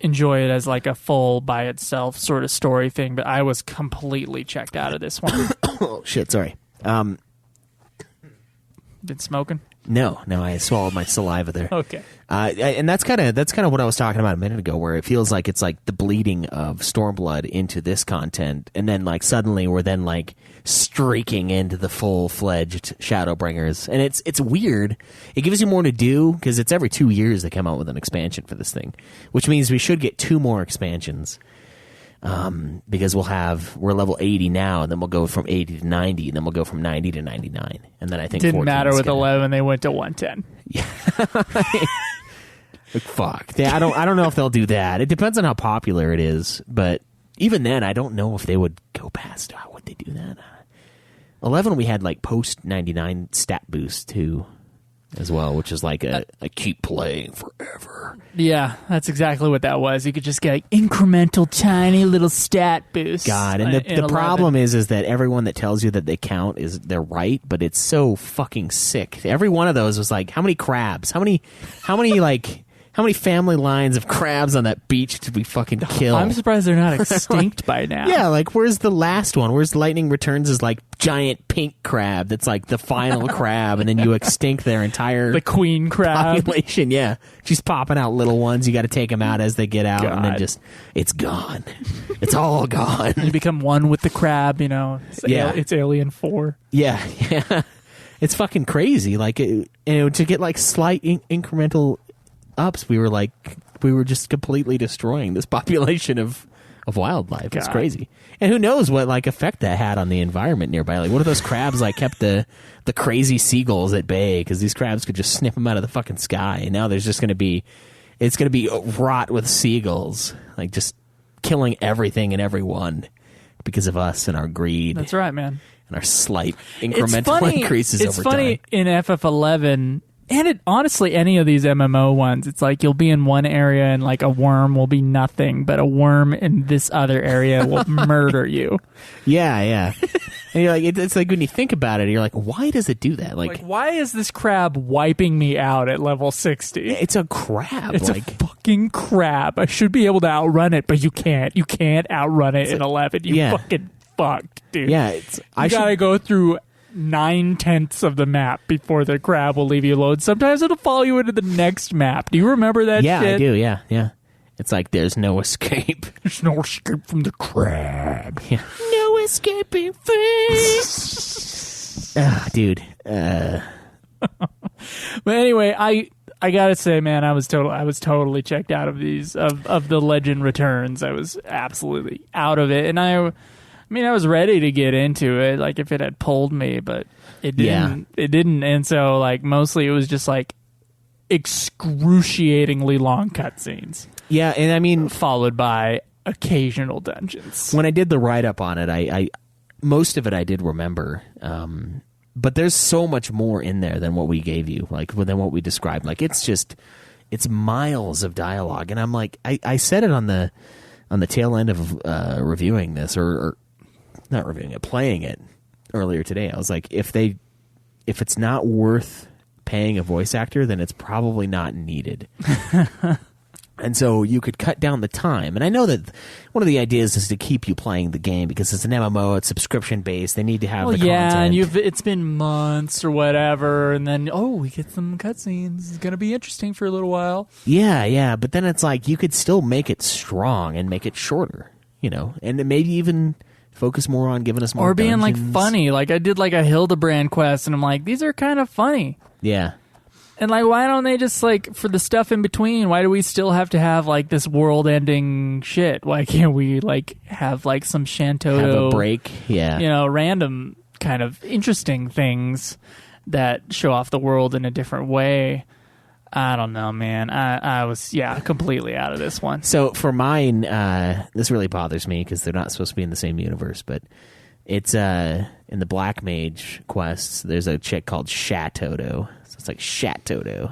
enjoy it as like a full by itself sort of story thing, but I was completely checked out of this one. Oh shit, sorry. Been smoking? No, I swallowed my saliva there. Okay. And that's kind of what I was talking about a minute ago, where it feels like it's like the bleeding of Stormblood into this content, and then like suddenly we're then like streaking into the full-fledged Shadowbringers, and it's weird. It gives you more to do because it's every 2 years they come out with an expansion for this thing, which means we should get 2 more expansions. Because we're level 80 now, and then we'll go from 80 to 90, and then we'll go from 90 to 99, and then I think didn't matter with 11. They went to 110. Yeah. Fuck. I don't know if they'll do that. It depends on how popular it is, but even then, I don't know if they would go past. How would they do that? 11, we had like post 99 stat boost too, as well, which is like I keep playing forever. Yeah, that's exactly what that was. You could just get like incremental, tiny little stat boost. God, and the problem is that everyone that tells you that they count they're right, but it's so fucking sick. Every one of those was like, how many crabs? How many family lines of crabs on that beach did we fucking kill? I'm surprised they're not extinct by now. Yeah, like where's the last one? Where's Lightning Returns is like giant pink crab that's like the final crab, and then you extinct their entire the queen crab population. Yeah, she's popping out little ones. You got to take them out as they get out, God. And then it's gone. It's all gone. You become one with the crab. You know, it's Alien 4. Yeah. It's fucking crazy. Like to get like slight incremental ups, we were just completely destroying this population of wildlife. God. It's crazy. And who knows what like effect that had on the environment nearby. Like what if those crabs like kept the crazy seagulls at bay, because these crabs could just snip them out of the fucking sky, and now there's just going to be rot with seagulls, like just killing everything and everyone because of us and our greed. That's right, man. And our slight incremental increases over time. It's funny in FF11, and honestly, any of these MMO ones, it's like you'll be in one area and like a worm will be nothing, but a worm in this other area will murder you. Yeah. And you're like, it's like when you think about it, you're like, why does it do that? Like why is this crab wiping me out at level 60? It's a crab. It's a fucking crab. I should be able to outrun it, but you can't. You can't outrun it in 11. You fucking fucked, dude. Yeah, you gotta go through 9/10 of the map before the crab will leave you alone. Sometimes it'll follow you into the next map. Do you remember that shit? Yeah, I do, yeah. It's like there's no escape. There's no escape from the crab. Yeah. No escaping face. Dude. But anyway, I gotta say, man, I was totally checked out of these of the Legend Returns. I was absolutely out of it, and I mean, I was ready to get into it, like if it had pulled me, but it didn't. Yeah. It didn't, and so like mostly it was just like excruciatingly long cutscenes. Yeah, and I mean, followed by occasional dungeons. When I did the write up on it, I most of it I did remember, but there's so much more in there than what we gave you, like than what we described. Like it's miles of dialogue, and I'm like, I said it on the tail end of reviewing this or not reviewing it, playing it earlier today. I was like, if it's not worth paying a voice actor, then it's probably not needed. And so you could cut down the time. And I know that one of the ideas is to keep you playing the game because it's an MMO, it's subscription based. They need to have the content. And it's been months or whatever, and then we get some cutscenes. It's gonna be interesting for a little while. Yeah. But then it's like you could still make it strong and make it shorter, and maybe even focus more on giving us more. Or being dungeons. like funny. Like I did like a Hildebrand quest, and I'm like, these are kind of funny. Yeah. And like, why don't they just like for the stuff in between? Why do we still have to have like this world-ending shit? Why can't we like have like some Shantoto have a break? Yeah, random kind of interesting things that show off the world in a different way. I don't know, man. I was completely out of this one. So for mine, this really bothers me because they're not supposed to be in the same universe, but it's in the Black Mage quests. There's a chick called Shatoto. It's like Shat-Toto.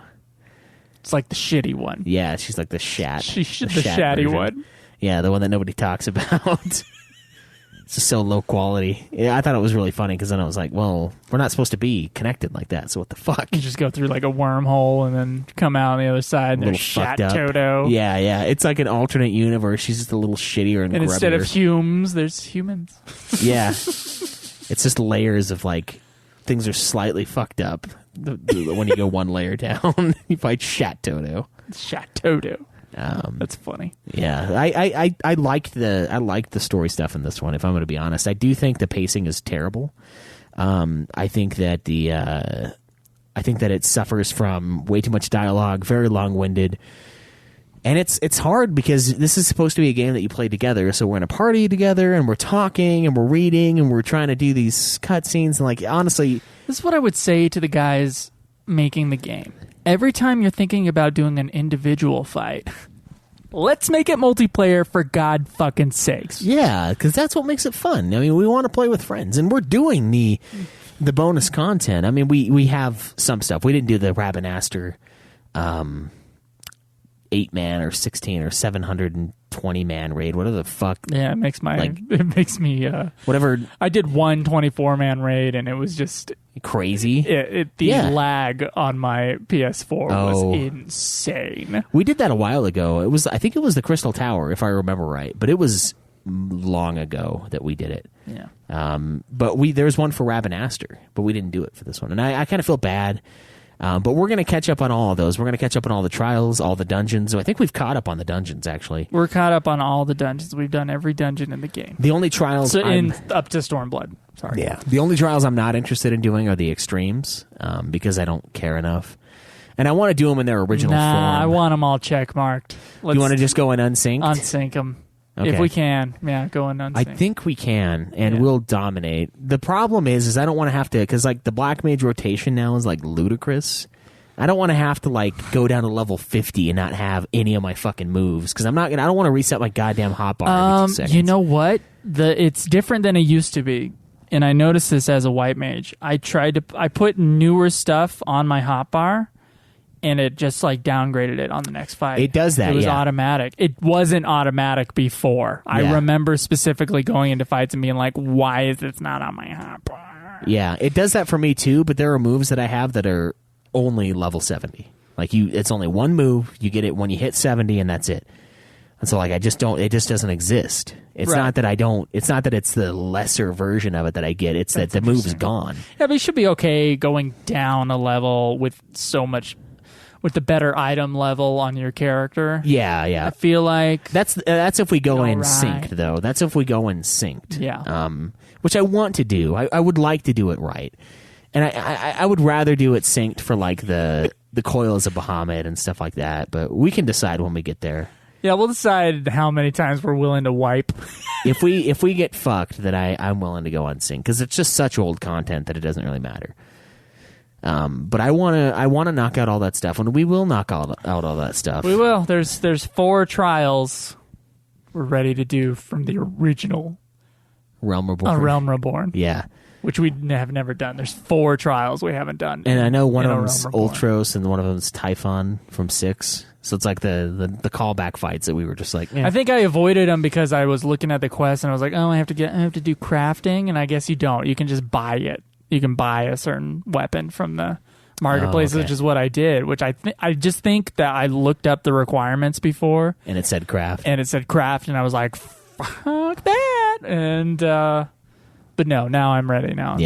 It's like the shitty one. Yeah, she's like the shat. She's the shatty one. Yeah, the one that nobody talks about. It's just so low quality. Yeah, I thought it was really funny because then I was like, well, we're not supposed to be connected like that, so what the fuck? You just go through like a wormhole and then come out on the other side and there's Shat-Toto. Yeah. It's like an alternate universe. She's just a little shittier and grubbier. Instead of Humes, there's humans. Yeah. It's just layers of like, things are slightly fucked up. When you go one layer down, you fight Shat-Toto. That's funny. Yeah, I liked the story stuff in this one. If I'm going to be honest, I do think the pacing is terrible. I think that it suffers from way too much dialogue, very long-winded, and it's hard because this is supposed to be a game that you play together. So we're in a party together, and we're talking, and we're reading, and we're trying to do these cutscenes. And like honestly. This is what I would say to the guys making the game. Every time you're thinking about doing an individual fight, let's make it multiplayer for God fucking sakes. Yeah, because that's what makes it fun. I mean, we want to play with friends, and we're doing the bonus content. I mean, we have some stuff. We didn't do the Rabanaster 8-man or 16 or 720-man raid. Whatever the fuck. Yeah, it makes me whatever. I did one 24-man raid and it was just crazy. The lag on my PS4 was insane. We did that a while ago. I think it was the Crystal Tower, if I remember right, but it was long ago that we did it. Yeah. But there was one for Rabanaster, but we didn't do it for this one, and I kind of feel bad. But we're going to catch up on all of those. We're going to catch up on all the trials, all the dungeons. So I think we've caught up on the dungeons, actually. We're caught up on all the dungeons. We've done every dungeon in the game. The only trials... up to Stormblood. Sorry. Yeah. The only trials I'm not interested in doing are the extremes, because I don't care enough. And I want to do them in their original form. I want them all checkmarked. You want to just go in unsynced? Unsync them. Okay. If we can, go in unsync. I think we can, and we'll dominate. The problem is I don't want to have to, because like the Black Mage rotation now is like ludicrous. I don't want to have to like go down to level 50 and not have any of my fucking moves because I don't want to reset my goddamn hotbar every 2 seconds. You know what? It's different than it used to be, and I noticed this as a white mage. I put newer stuff on my hotbar, and it just like downgraded it on the next fight. It does that. It was automatic. It wasn't automatic before. I remember specifically going into fights and being like, "Why is this not on my hotbar?" Yeah, it does that for me too. But there are moves that I have that are only level 70. Like it's only one move. You get it when you hit 70, and that's it. And so like it just doesn't exist. It's not that I don't. It's not that it's the lesser version of it that I get. It's that the move's gone. Yeah, but you should be okay going down a level with the better item level on your character. Yeah. I feel like that's if we go in synced though. That's if we go in synced. Yeah. Which I want to do. I would like to do it right. And I would rather do it synced for like the the coil is a Bahamut and stuff like that. But we can decide when we get there. Yeah, we'll decide how many times we're willing to wipe. If we get fucked, then I'm willing to go unsync because it's just such old content that it doesn't really matter. But I wanna knock out all that stuff, and we will knock out all that stuff. We will. There's 4 trials we're ready to do from the original Realm Reborn. Realm Reborn. Yeah. Which we have never done. There's 4 trials we haven't done. And I know one of them's Ultros and one of them's Typhon from 6. So it's like the callback fights that we were just like, I think I avoided them because I was looking at the quest and I was like, oh, I have to do crafting, and I guess you don't. You can just buy it. You can buy a certain weapon from the marketplace, which is what I did. Which I just think that I looked up the requirements before, and it said craft, and I was like, fuck that. And but no, now I'm ready. Now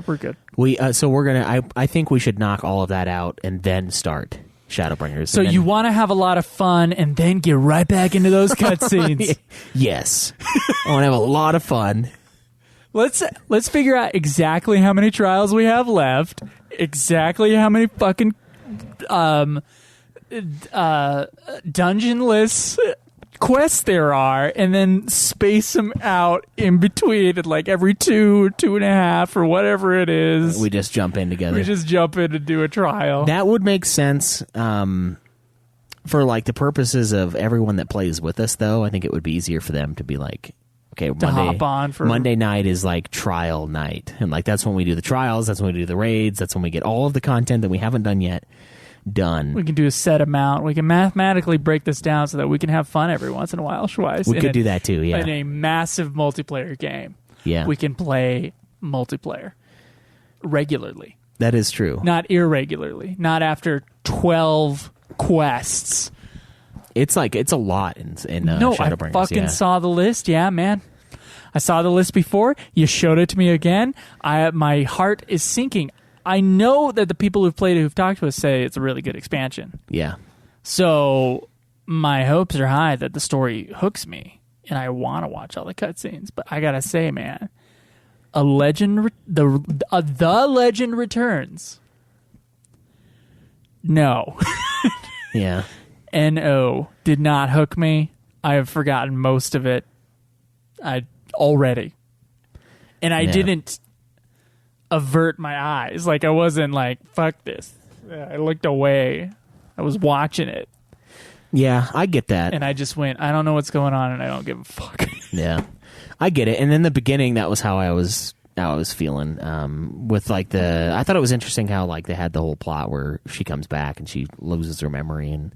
we're good. So we're gonna. I think we should knock all of that out and then start Shadowbringers. So you want to have a lot of fun and then get right back into those cutscenes. Yes, I want to have a lot of fun. Let's figure out exactly how many trials we have left, exactly how many fucking dungeonless quests there are, and then space them out in between at like every 2 or 2.5 or whatever it is. We just jump in together. We just jump in to do a trial. That would make sense for like the purposes of everyone that plays with us, though. I think it would be easier for them to be like, okay, Monday night is like trial night, and like that's when we do the trials, that's when we do the raids, that's when we get all of the content that we haven't done yet done. We can do a set amount. We can mathematically break this down so that we can have fun every once in a while. We could do that too, yeah. In a massive multiplayer game, we can play multiplayer regularly. That is true. Not irregularly. Not after 12 quests. It's a lot in no, Shadowbringers. I fucking saw the list. Yeah, man. I saw the list before. You showed it to me again. My heart is sinking. I know that the people who've played it, who've talked to us, say it's a really good expansion. Yeah. So my hopes are high that the story hooks me, and I want to watch all the cutscenes. But I gotta say, man, the Legend Returns. No. Yeah. No, did not hook me. I have forgotten most of it. Already. And I didn't avert my eyes. Like, I wasn't like, fuck this. I looked away. I was watching it. Yeah, I get that. And I just went, I don't know what's going on, and I don't give a fuck. Yeah. I get it. And in the beginning, that was how I was feeling. With like I thought it was interesting how like they had the whole plot where she comes back and she loses her memory and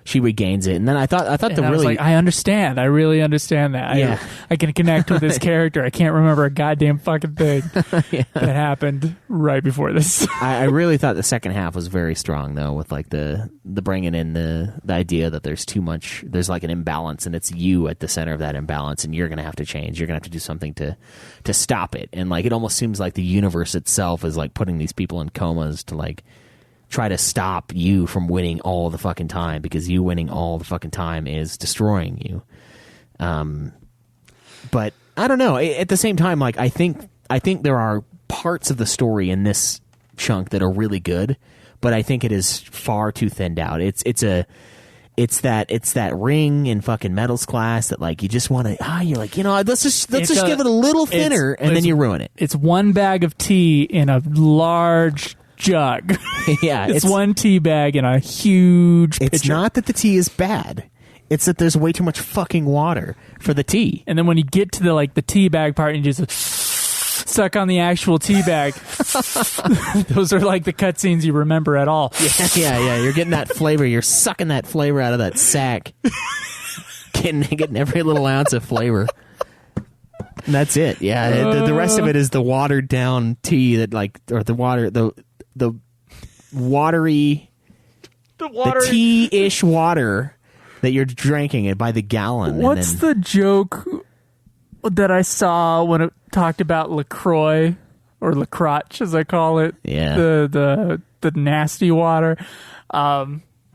she regains it, and then I thought I understand. I really understand that. Yeah. I can connect with this character. I can't remember a goddamn fucking thing that happened right before this. I really thought the second half was very strong, though, with like the bringing in the idea that there's too much, there's like an imbalance, and it's you at the center of that imbalance, and you're gonna have to change. You're gonna have to do something to stop it, and like it almost seems like the universe itself is like putting these people in comas to like try to stop you from winning all the fucking time, because you winning all the fucking time is destroying you. But I don't know. At the same time, like I think there are parts of the story in this chunk that are really good, but I think it is far too thinned out. It's that ring in fucking Metals class that like you just want to you're like, let's just give it a little thinner, and then you ruin it. It's one bag of tea in a large jug. Yeah, it's one tea bag in a huge pitcher. It's not that the tea is bad. It's that there's way too much fucking water for the tea. And then when you get to the tea bag part, and you just suck on the actual tea bag. Those are like the cutscenes you remember at all. Yeah. You're getting that flavor. You're sucking that flavor out of that sack. Getting every little ounce of flavor. And that's it. Yeah, the rest of it is the watered down tea that the watery, the tea-ish water that you're drinking it by the gallon. What's the joke that I saw when it talked about LaCroix, or LaCroix as I call it? Yeah. The nasty water,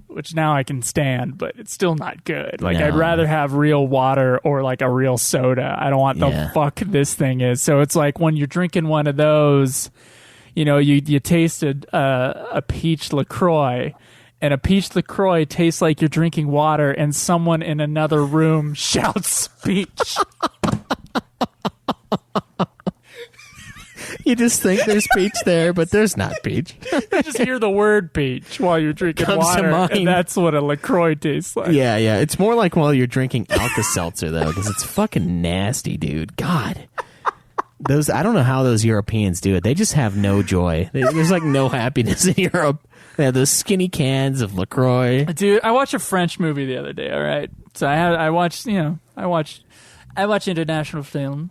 which now I can stand, but it's still not good. Like, no. I'd rather have real water or like a real soda. I don't want the fuck this thing is. So it's like when you're drinking one of those, you tasted a peach LaCroix, and a peach LaCroix tastes like you're drinking water, and someone in another room shouts peach. You just think there's peach there, but there's not peach. You just hear the word peach while you're drinking Comes to water, mind. and that's what a LaCroix tastes like. Yeah. It's more like while you're drinking Alka-Seltzer, though, because it's fucking nasty, dude. God. I don't know how those Europeans do it. They just have no joy. There's like no happiness in Europe. They have those skinny cans of LaCroix. Dude, I watched a French movie the other day, all right? So I watched international film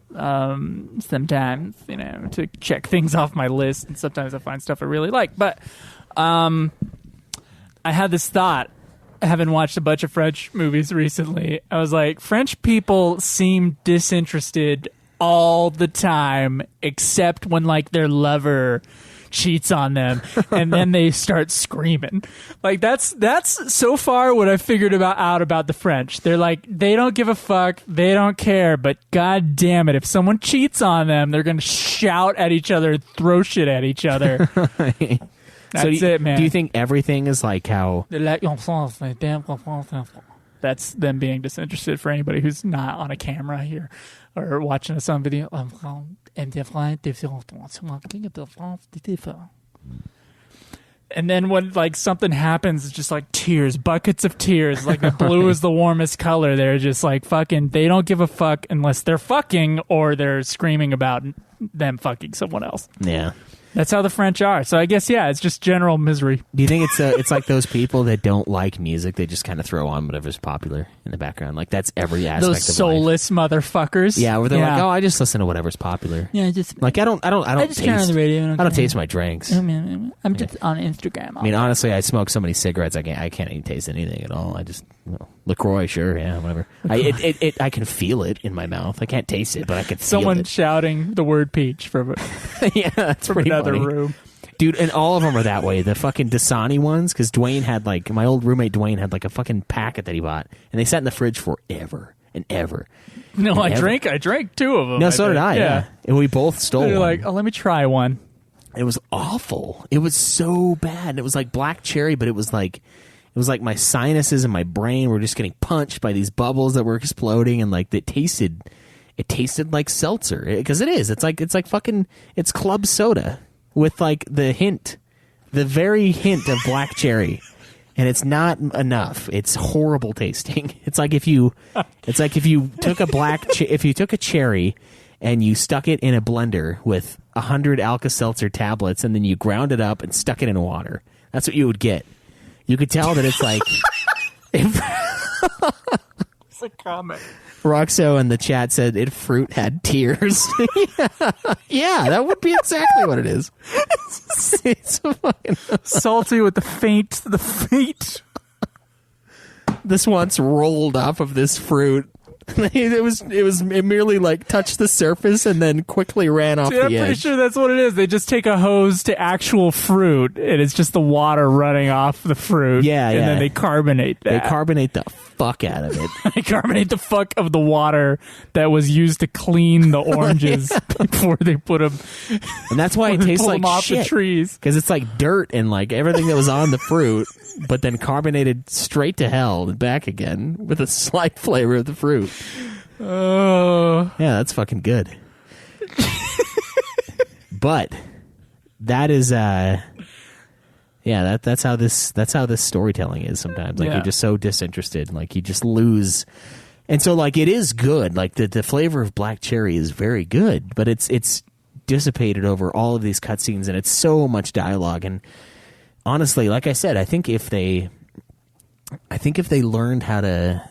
sometimes, to check things off my list, and sometimes I find stuff I really like. But I had this thought, having watched a bunch of French movies recently. I was like, French people seem disinterested all the time, except when like their lover cheats on them, and then they start screaming. Like that's so far what I figured out about the French. They're like, they don't give a fuck, they don't care, but god damn it, if someone cheats on them, they're gonna shout at each other, throw shit at each other. That's it, man. Do you think everything is like how? That's them being disinterested for anybody who's not on a camera here or watching us on video. And then when like something happens, it's just like tears, buckets of tears. Like the blue is the warmest color. They're just like fucking. They don't give a fuck unless they're fucking or they're screaming about them fucking someone else. Yeah. That's how the French are. So I guess, yeah, it's just general misery. Do you think it's like those people that don't like music? They just kind of throw on whatever's popular in the background. Like that's every aspect Those of life. soulless motherfuckers. Yeah, where they're like, oh, I just listen to whatever's popular. Yeah, just like I don't just turn on the radio. I don't taste my drinks. I'm just on Instagram. I mean, honestly, I smoke so many cigarettes, I can't even taste anything at all. I just LaCroix, sure, yeah, whatever. I can feel it in my mouth. I can't taste it, but I can feel someone it. shouting the word peach from yeah, that's from pretty another funny. room. Dude, and all of them are that way. The fucking Dasani ones, because Dwayne had like, my old roommate Dwayne had like a fucking packet that he bought, and they sat in the fridge forever and ever. No, and I ever. drank two of them. No, so did I. Yeah, and we both stole They're one. like, oh, let me try one. It was awful. It was so bad. It was like black cherry, but it was like my sinuses and my brain were just getting punched by these bubbles that were exploding, and like it tasted like seltzer, because it is. It's like fucking, it's club soda with like the very hint of black cherry, and it's not enough. It's horrible tasting. It's like if you took if you took a cherry and you stuck it in a blender with 100 Alka-Seltzer tablets, and then you ground it up and stuck it in water. That's what you would get. You could tell that it's like. It's a comment. Roxo in the chat said if fruit had tears. Yeah, that would be exactly what it is. It's fucking salty with the faint. This once rolled off of this fruit. It merely like touched the surface and then quickly ran off the edge. I'm pretty sure that's what it is. They just take a hose to actual fruit, and it's just the water running off the fruit. Yeah, and then they carbonate that. They carbonate the fuck out of it. They carbonate the fuck of the water that was used to clean the oranges before they put them. And that's why it tastes like off shit. The trees, because it's like dirt and like everything that was on the fruit, but then carbonated straight to hell and back again with a slight flavor of the fruit. Oh, yeah, that's fucking good. But that is that's how this storytelling is sometimes. Like you're just so disinterested, like you just lose. And so like it is good. Like the flavor of black cherry is very good, but it's dissipated over all of these cutscenes, and it's so much dialogue. And honestly, like I said, I think if they learned how to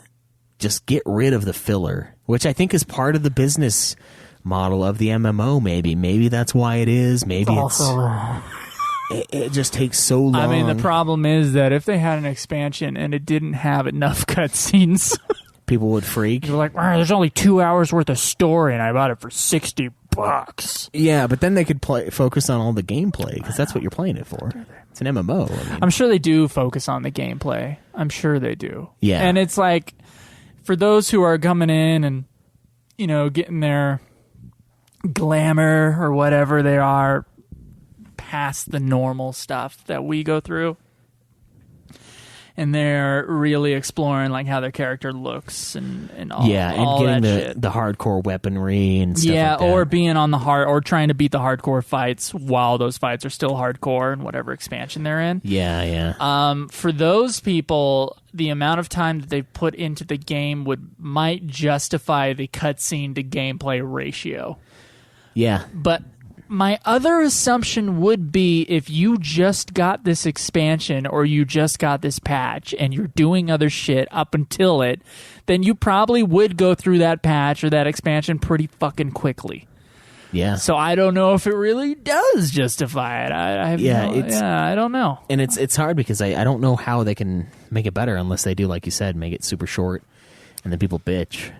just get rid of the filler, which I think is part of the business model of the MMO, maybe that's why it is. Maybe it just takes so long. I mean, the problem is that if they had an expansion and it didn't have enough cutscenes, people would freak. You're like, there's only 2 hours worth of story, and I bought it for $60. Yeah, but then they could focus on all the gameplay, because that's what you're playing it for. It's an MMO. I mean. I'm sure they do focus on the gameplay. I'm sure they do. Yeah, and it's like for those who are coming in and getting their glamour or whatever they are past the normal stuff that we go through. And they're really exploring like how their character looks and all, all getting that shit. the hardcore weaponry and stuff like that. Or being on the or trying to beat the hardcore fights while those fights are still hardcore in whatever expansion they're in. Yeah. For those people, the amount of time that they put into the game might justify the cutscene to gameplay ratio. Yeah. But my other assumption would be if you just got this expansion or you just got this patch and you're doing other shit up until it, then you probably would go through that patch or that expansion pretty fucking quickly. Yeah. So I don't know if it really does justify it. I don't know. And it's hard because I don't know how they can make it better unless they do, like you said, make it super short and then people bitch.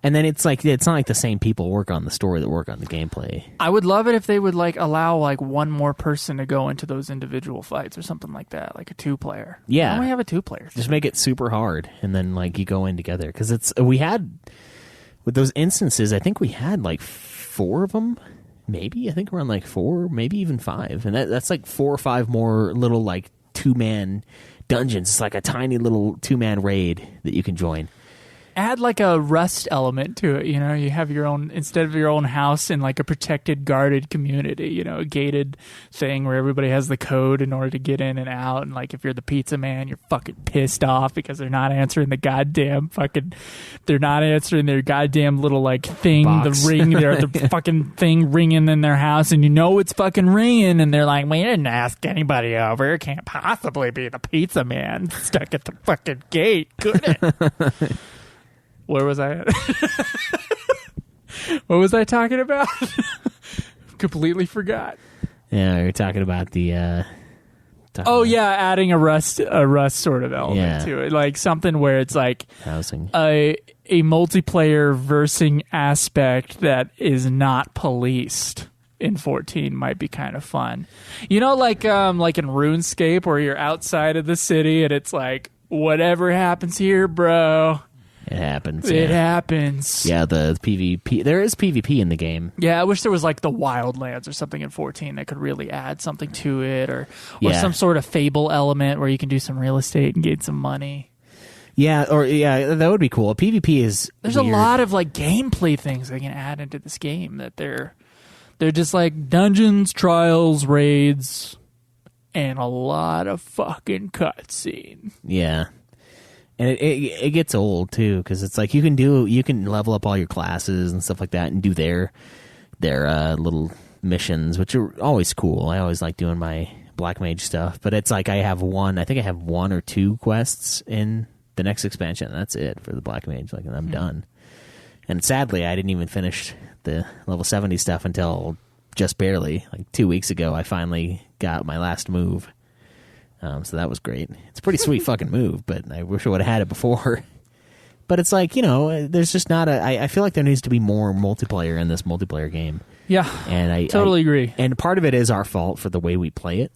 And then it's like it's not like the same people work on the story that work on the gameplay. I would love it if they would like allow like one more person to go into those individual fights or something like that, like a 2-player. Yeah, why don't we have a 2-player? Just make it super hard, and then like you go in together because we had with those instances. I think we had like 4 of them, maybe. I think we're on like 4, maybe even 5, and that's like 4 or 5 more little like 2-man dungeons. It's like a tiny little 2-man raid that you can join. Add like a Rust element to it, you know. You have your own, instead of your own house in like a protected, guarded community, you know, a gated thing where everybody has the code in order to get in and out. And like if you're the pizza man, you're fucking pissed off because they're not answering the goddamn they're not answering their goddamn little like thing, box. The ring, the fucking thing ringing in their house, and you know it's fucking ringing, and they're like, we didn't ask anybody over. It can't possibly be the pizza man stuck at the fucking gate, could it? Where was I at? What was I talking about? Completely forgot. Yeah, you're talking about the... adding a Rust sort of element to it. Like something where it's like... housing. A multiplayer versing aspect that is not policed in 14 might be kind of fun. You know, like in RuneScape where you're outside of the city and it's like, whatever happens here, bro... It happens. It happens. Yeah, the PvP. There is PvP in the game. Yeah, I wish there was like the Wildlands or something in 14 that could really add something to it, or some sort of Fable element where you can do some real estate and get some money. Yeah, that would be cool. PvP is There's weird. a lot of like gameplay things they can add into this game that they're just like dungeons, trials, raids, and a lot of fucking cutscene. Yeah. And it gets old too because it's like you can level up all your classes and stuff like that and do their little missions, which are always cool. I always like doing my Black Mage stuff, but it's like I have 1 or 2 quests in the next expansion. That's it for the Black Mage. Like, and I'm done. And sadly, I didn't even finish the level 70 stuff until just barely. Like 2 weeks ago, I finally got my last move. So that was great. It's a pretty sweet fucking move, but I wish I would have had it before. But it's like, you know, there's just not I feel like there needs to be more multiplayer in this multiplayer game. Yeah, and I totally agree. And part of it is our fault for the way we play it.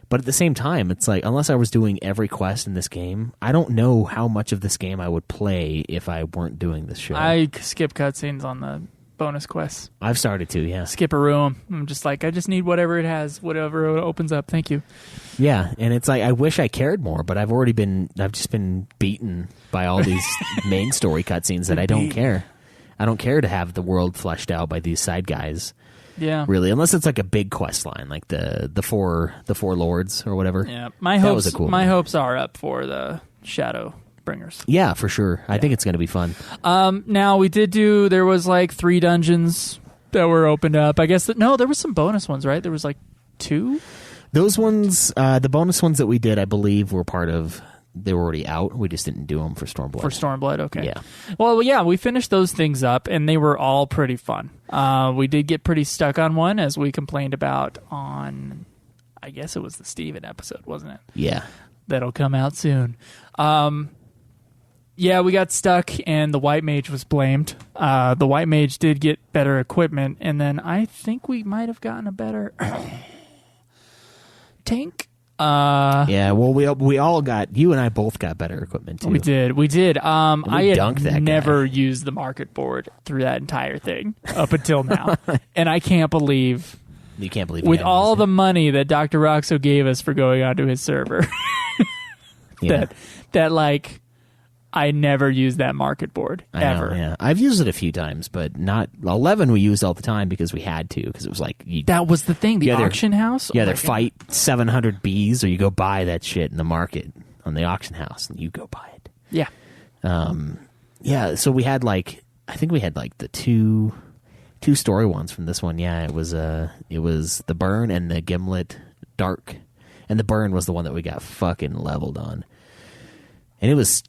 But at the same time, it's like, unless I was doing every quest in this game, I don't know how much of this game I would play if I weren't doing this show. I skip cutscenes on the bonus quests. I've started to, yeah. Skip-a-roo 'em. I'm just like, I just need whatever it has, whatever it opens up. Thank you. Yeah, and it's like, I wish I cared more, but I've just been beaten by all these main story cutscenes that I don't care. I don't care to have the world fleshed out by these side guys. Yeah. Really, unless it's like a big quest line, like the four lords or whatever. Yeah. My hopes are up for the Shadow Bringers. Yeah, for sure. I think it's going to be fun. Now there was like 3 dungeons that were opened up. I guess there was some bonus ones, right? There was like 2. Those ones, the bonus ones that we did, I believe, were part of. They were already out. We just didn't do them for Stormblood. For Stormblood, okay. Yeah. Well, yeah, we finished those things up, and they were all pretty fun. We did get pretty stuck on one, as we complained about on, I guess it was the Steven episode, wasn't it? Yeah. That'll come out soon. Yeah, we got stuck, and the White Mage was blamed. The White Mage did get better equipment, and then I think we might have gotten a better tank. Yeah, well, we all got, you and I both got better equipment too. We did. I had never guy. used the market board through that entire thing up until now, and I can't believe You can't believe you with hadn't all used the money that Dr. Roxo gave us for going onto his server. Yeah. that like I never used that market board ever. I know, yeah. I've used it a few times, but not 11 we used all the time because we had to, because it was like That was the thing, the You either- auction house? you either fight 700 bees or you go buy that shit in the market on the auction house and you go buy it. Yeah. Yeah, so we had like, I think we had like the two story ones from this one. Yeah, it was the Burn and the Gimlet Dark, and the Burn was the one that we got fucking leveled on. And it was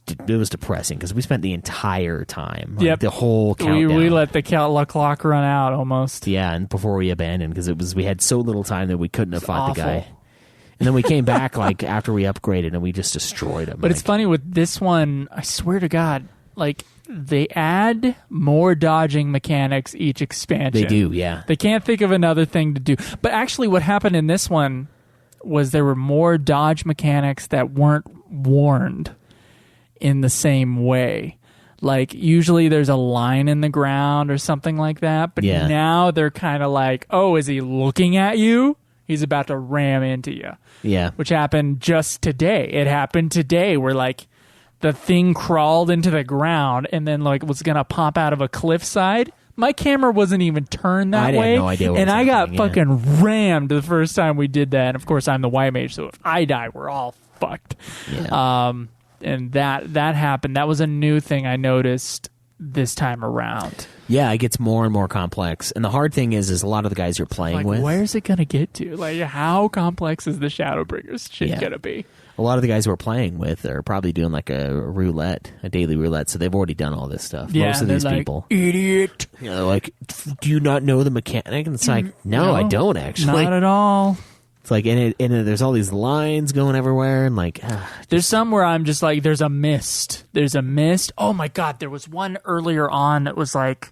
depressing because we spent the entire time, like, the whole countdown. We let the clock run out almost. Yeah, and before we abandoned, because we had so little time that we couldn't have fought the awful. guy. And then we came back like after we upgraded and we just destroyed him. But it's funny with this one, I swear to God, like they add more dodging mechanics each expansion. They do, yeah. They can't think of another thing to do. But actually what happened in this one was there were more dodge mechanics that weren't warned in the same way. Like usually there's a line in the ground or something like that, but now they're kind of like, oh, is he looking at you? He's about to ram into you. Yeah. Which happened just today. It happened today where like the thing crawled into the ground and then like was going to pop out of a cliffside. My camera wasn't even turned that way. I had no idea what and was I got happening, fucking rammed the first time we did that. And of course I'm the white mage, so if I die, we're all fucked. Yeah. And that happened. That was a new thing I noticed this time around. Yeah, it gets more and more complex. And the hard thing is a lot of the guys you're playing Like, with. where's it going to get to? Like, how complex is the Shadowbringers shit going to be? A lot of the guys we're playing with are probably doing like a roulette, a daily roulette, so they've already done all this stuff. Yeah, Most of these like, people. Idiot. You know, like, do you not know the mechanic? And it's like, no, I don't actually. Not at all. It's like, and there's all these lines going everywhere, and like, there's some where I'm just like, there's a mist. There's a mist. Oh my God, there was one earlier on that was like,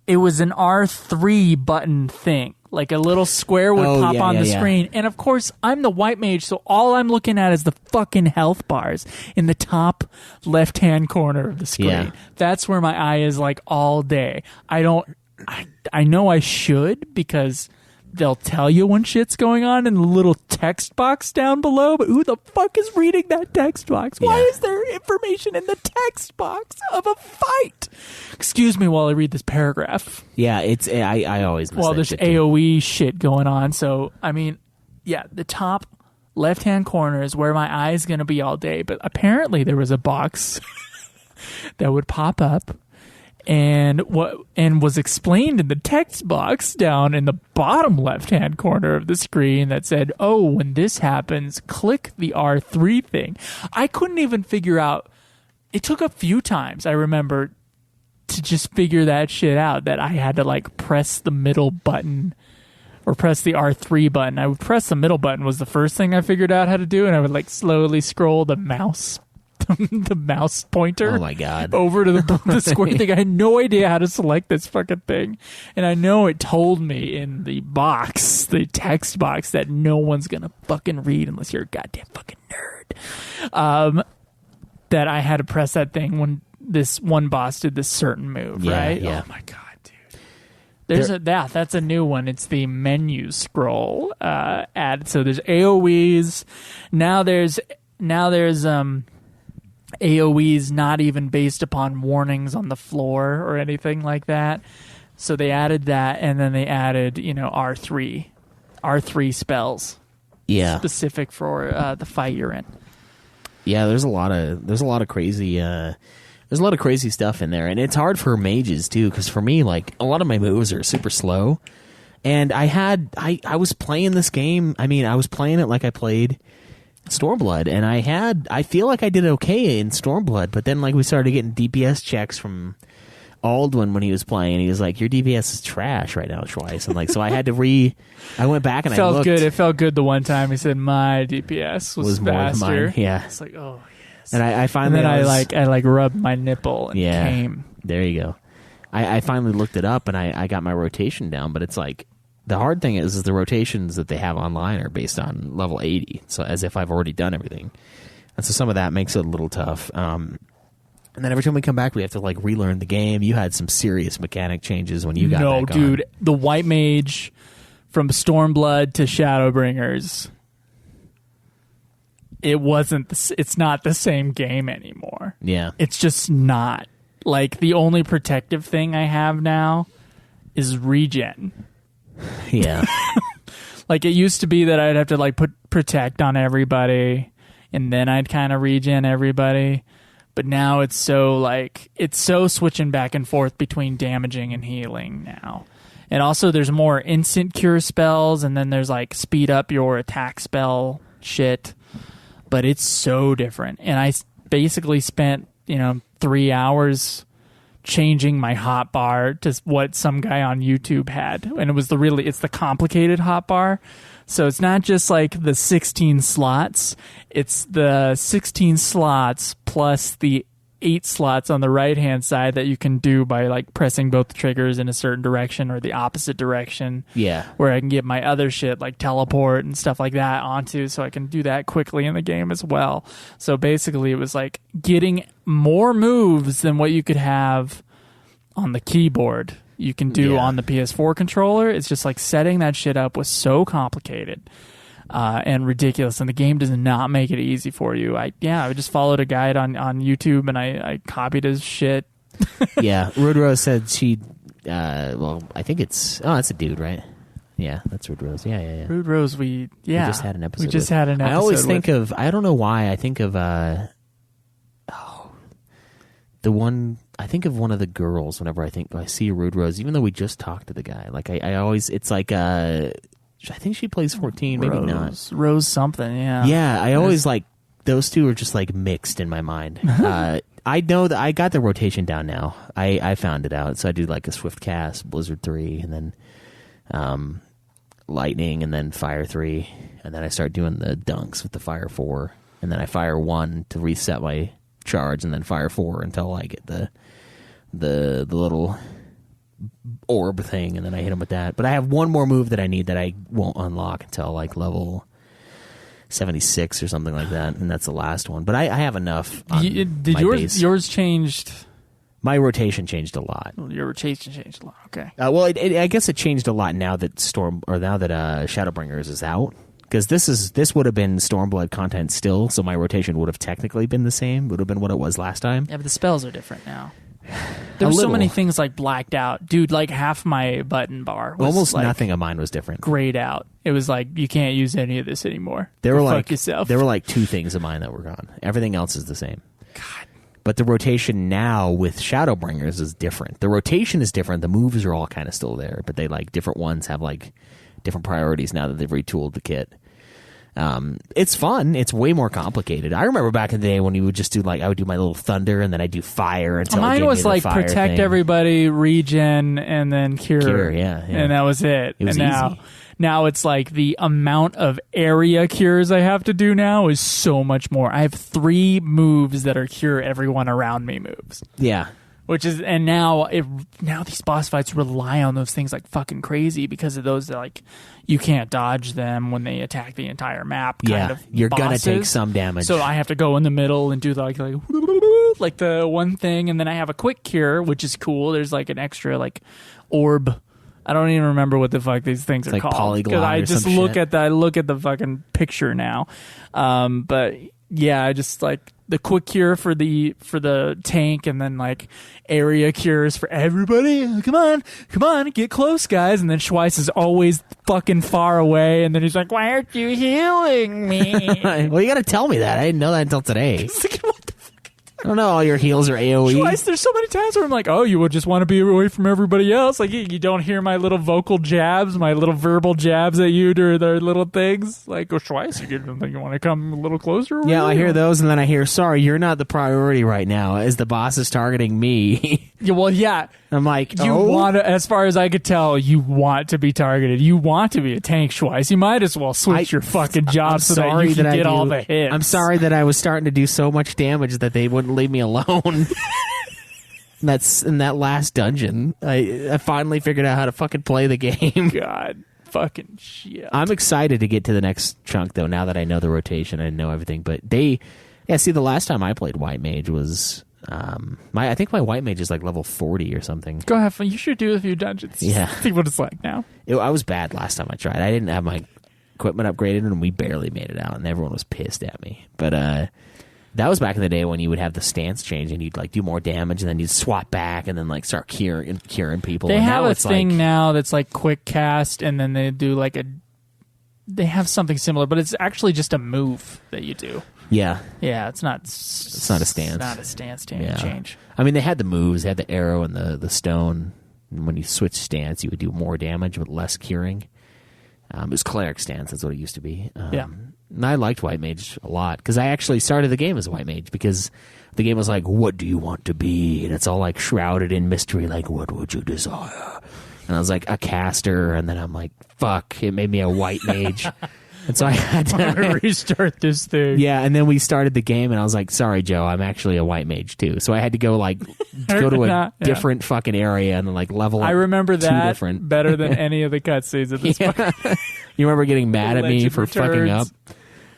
it was an R3 button thing. Like a little square would pop on the screen. And of course, I'm the white mage, so all I'm looking at is the fucking health bars in the top left-hand corner of the screen. Yeah. That's where my eye is like all day. I know I should because they'll tell you when shit's going on in the little text box down below, but who the fuck is reading that text box? Why is there information in the text box of a fight? Excuse me while I read this paragraph. yeah, it's I always miss Well, that there's shit too. AoE shit going on, so I mean, yeah, the top left-hand corner is where my eye is going to be all day, but apparently there was a box that would pop up and was explained in the text box down in the bottom left-hand corner of the screen that said, oh, when this happens, click the R3 thing. I couldn't even figure out. It took a few times, I remember, to just figure that shit out, that I had to like press the middle button or press the R3 button. I would press the middle button was the first thing I figured out how to do, and I would like slowly scroll the mouse the mouse pointer Oh my God. over to the square thing. I had no idea how to select this fucking thing. And I know it told me in the box, the text box, that no one's going to fucking read unless you're a goddamn fucking nerd. That I had to press that thing when this one boss did this certain move, right? Yeah. Oh my God, dude. That's a new one. It's the menu scroll added. So there's AoEs. Now there's AoEs not even based upon warnings on the floor or anything like that. So they added that, and then they added, R3 spells. Yeah. Specific for the fight you're in. Yeah, there's a lot of crazy stuff in there, and it's hard for mages too, because for me, like, a lot of my moves are super slow, and I was playing this game. I mean, I was playing it like I played Stormblood, and I feel like I did okay in Stormblood, but then like we started getting DPS checks from Aldwin when he was playing, and he was like, your DPS is trash right now, Schweiss. And like, so I had to I went back and I looked. It felt good the one time he said my DPS was more than faster. mine. Yeah. It's like, oh yes. And I finally, and then I rubbed my nipple and came. There you go. I finally looked it up and I got my rotation down, but it's like, the hard thing is the rotations that they have online are based on level 80, so as if I've already done everything. And so some of that makes it a little tough. And then every time we come back, we have to like relearn the game. You had some serious mechanic changes when you got back on. No, dude, the white mage from Stormblood to Shadowbringers, it's not the same game anymore. Yeah. It's just not. Like, the only protective thing I have now is regen. Yeah. Like, it used to be that I'd have to, like, put protect on everybody, and then I'd kind of regen everybody. But now it's so switching back and forth between damaging and healing now. And also there's more instant cure spells, and then there's, like, speed up your attack spell shit. But it's so different. And I basically spent, 3 hours changing my hotbar to what some guy on YouTube had. And it's the complicated hotbar. So it's not just like the 16 slots. It's the 16 slots plus the 8 slots on the right-hand side that you can do by, like, pressing both triggers in a certain direction or the opposite direction. Yeah. Where I can get my other shit, like teleport and stuff like that, onto, so I can do that quickly in the game as well. So basically it was like getting more moves than what you could have on the keyboard you can do on the PS4 controller. It's just like setting that shit up was so complicated. And ridiculous, and the game does not make it easy for you. I just followed a guide on YouTube, and I copied his shit. Yeah, Rude Rose said she. I think it's a dude, right? Yeah, that's Rude Rose. Yeah. Rude Rose, we just had an episode. We just had an episode. I always think of. I don't know why. I think of. The one. I think of one of the girls whenever I see Rude Rose, even though we just talked to the guy. Like I always, it's like I think she plays 14, maybe not. Rose something, yeah. Yeah, I always like those two are just like mixed in my mind. I know that I got the rotation down now. I found it out, so I do like a Swift Cast, Blizzard 3, and then Lightning, and then Fire 3, and then I start doing the dunks with the Fire 4, and then I Fire 1 to reset my charge, and then Fire 4 until I get the little orb thing, and then I hit him with that. But I have one more move that I need that I won't unlock until like level 76 or something like that, and that's the last one. But I have enough. Did yours changed? My rotation changed a lot. Your rotation changed a lot. Okay. Well, I guess it changed a lot now that Shadowbringers is out. Because this would have been Stormblood content still, so my rotation would have technically been the same. Would have been what it was last time. Yeah, but the spells are different now. There were so many things like blacked out. Dude, like half my button bar was almost like nothing of mine was different. Grayed out. It was like, you can't use any of this anymore. Fuck yourself. There were like 2 things of mine that were gone. Everything else is the same. God. But the rotation now with Shadowbringers is different. The rotation is different. The moves are all kind of still there, but they like different ones have like different priorities now that they've retooled the kit. It's fun. It's way more complicated. I remember back in the day when you would just do I would do my little thunder, and then I'd do fire until mine was like protect thing. Everybody, regen, and then cure. Yeah. And that was it. It was easy. Now it's like the amount of area cures I have to do now is so much more. I have 3 moves that are cure everyone around me moves. Yeah. Which is, and now these boss fights rely on those things like fucking crazy because of those, like, you can't dodge them when they attack the entire map. You're bosses. gonna take some damage. So I have to go in the middle and do like the one thing, and then I have a quick cure, which is cool. There's like an extra like orb. I don't even remember what the fuck these things are called. Polyglot I or just some look shit. I look at the fucking picture now. But yeah, I just like the quick cure for the tank, and then like area cures for everybody. Come on, get close, guys. And then Schweiss is always fucking far away, and then he's like, "Why aren't you healing me?" Well, you got to tell me that. I didn't know that until today. I don't know. All your heals are AoE. Schweiss, there's so many times where I'm like, "Oh, you would just want to be away from everybody else." Like you don't hear my little vocal jabs, my little verbal jabs at you during their little things. Like, "Oh, Schweiss, you want to come a little closer?" Yeah, I hear those, and then I hear, "Sorry, you're not the priority right now, as the boss is targeting me." Yeah, well, yeah. I'm like, you want to, as far as I could tell, you want to be targeted. You want to be a tank, Schweiss. You might as well switch your fucking job so that you can get all the hits. I'm sorry that I was starting to do so much damage that they wouldn't leave me alone. That's in that last dungeon. I finally figured out how to fucking play the game. God, fucking shit. I'm excited to get to the next chunk, though, now that I know the rotation and know everything. But see, the last time I played White Mage was I think my white mage is like level 40 or something. Go have fun. You should do a few dungeons. Yeah. See what it's like now. I was bad last time I tried. I didn't have my equipment upgraded, and we barely made it out, and everyone was pissed at me. But that was back in the day when you would have the stance change, and you'd like do more damage, and then you'd swap back, and then like start curing people. They and have now a thing now that's like quick cast, and then they do like they have something similar, but it's actually just a move that you do. Yeah. Yeah, it's not a stance. It's not a stance change. I mean, they had the moves, they had the arrow and the stone. And when you switch stance, you would do more damage with less curing. It was cleric stance, that's what it used to be. Yeah. And I liked White Mage a lot, because I actually started the game as a White Mage, because the game was like, what do you want to be? And it's all like shrouded in mystery, like, what would you desire? And I was like, a caster, and then I'm like, fuck, it made me a White Mage. And so I had to restart this thing. Yeah, and then we started the game, and I was like, sorry, Joe, I'm actually a white mage, too. So I had to go to a different fucking area and then, like, level up. I remember that different. better than any of the cutscenes at this point. You remember getting mad at me for fucking up?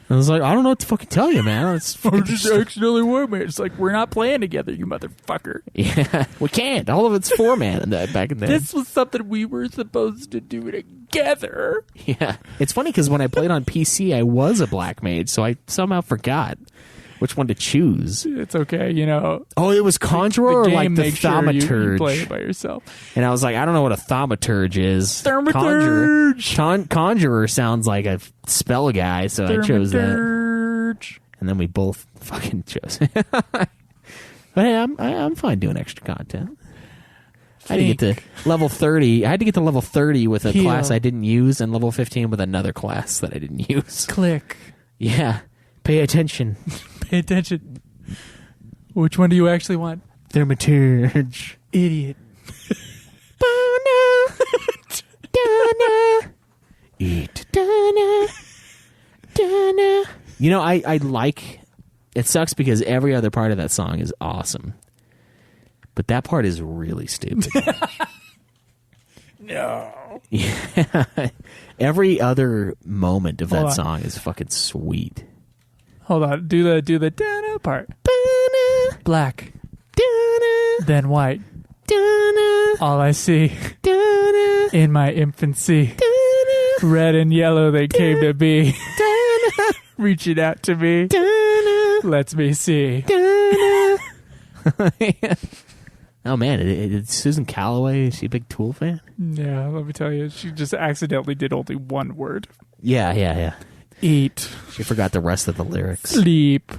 I was like, I don't know what to fucking tell you, man. It's I'm just accidentally white mage. It's like, we're not playing together, you motherfucker. Yeah, we can't. All of it's 4-man in that back in then. This was something we were supposed to do together. Yeah. It's funny because when I played on PC, I was a black mage, so I somehow forgot which one to choose. It's okay, you know. Oh, it was Conjurer or like the Thaumaturge? Sure you play it by yourself. And I was like, I don't know what a Thaumaturge is. Conjurer sounds like a spell guy, so I chose that. And then we both fucking chose. But hey, I'm fine doing extra content. I had to get to level 30. I had to get to level 30 with a class I didn't use, and level 15 with another class that I didn't use. Click. Yeah. Pay attention. Pay attention. Which one do you actually want? Thaumaturge. Idiot. You know, I like... It sucks because every other part of that song is awesome. But that part is really stupid. No. Yeah. Every other moment of that song is fucking sweet. Hold on. Do the da-na part. Black. Then white. All I see in my infancy. Red and yellow they came to be. Reaching out to me. Lets me see. Oh man, it's Susan Calloway. Is she a big Tool fan? Yeah, let me tell you, she just accidentally did only one word. Yeah. Eat. She forgot the rest of the lyrics. Sleep.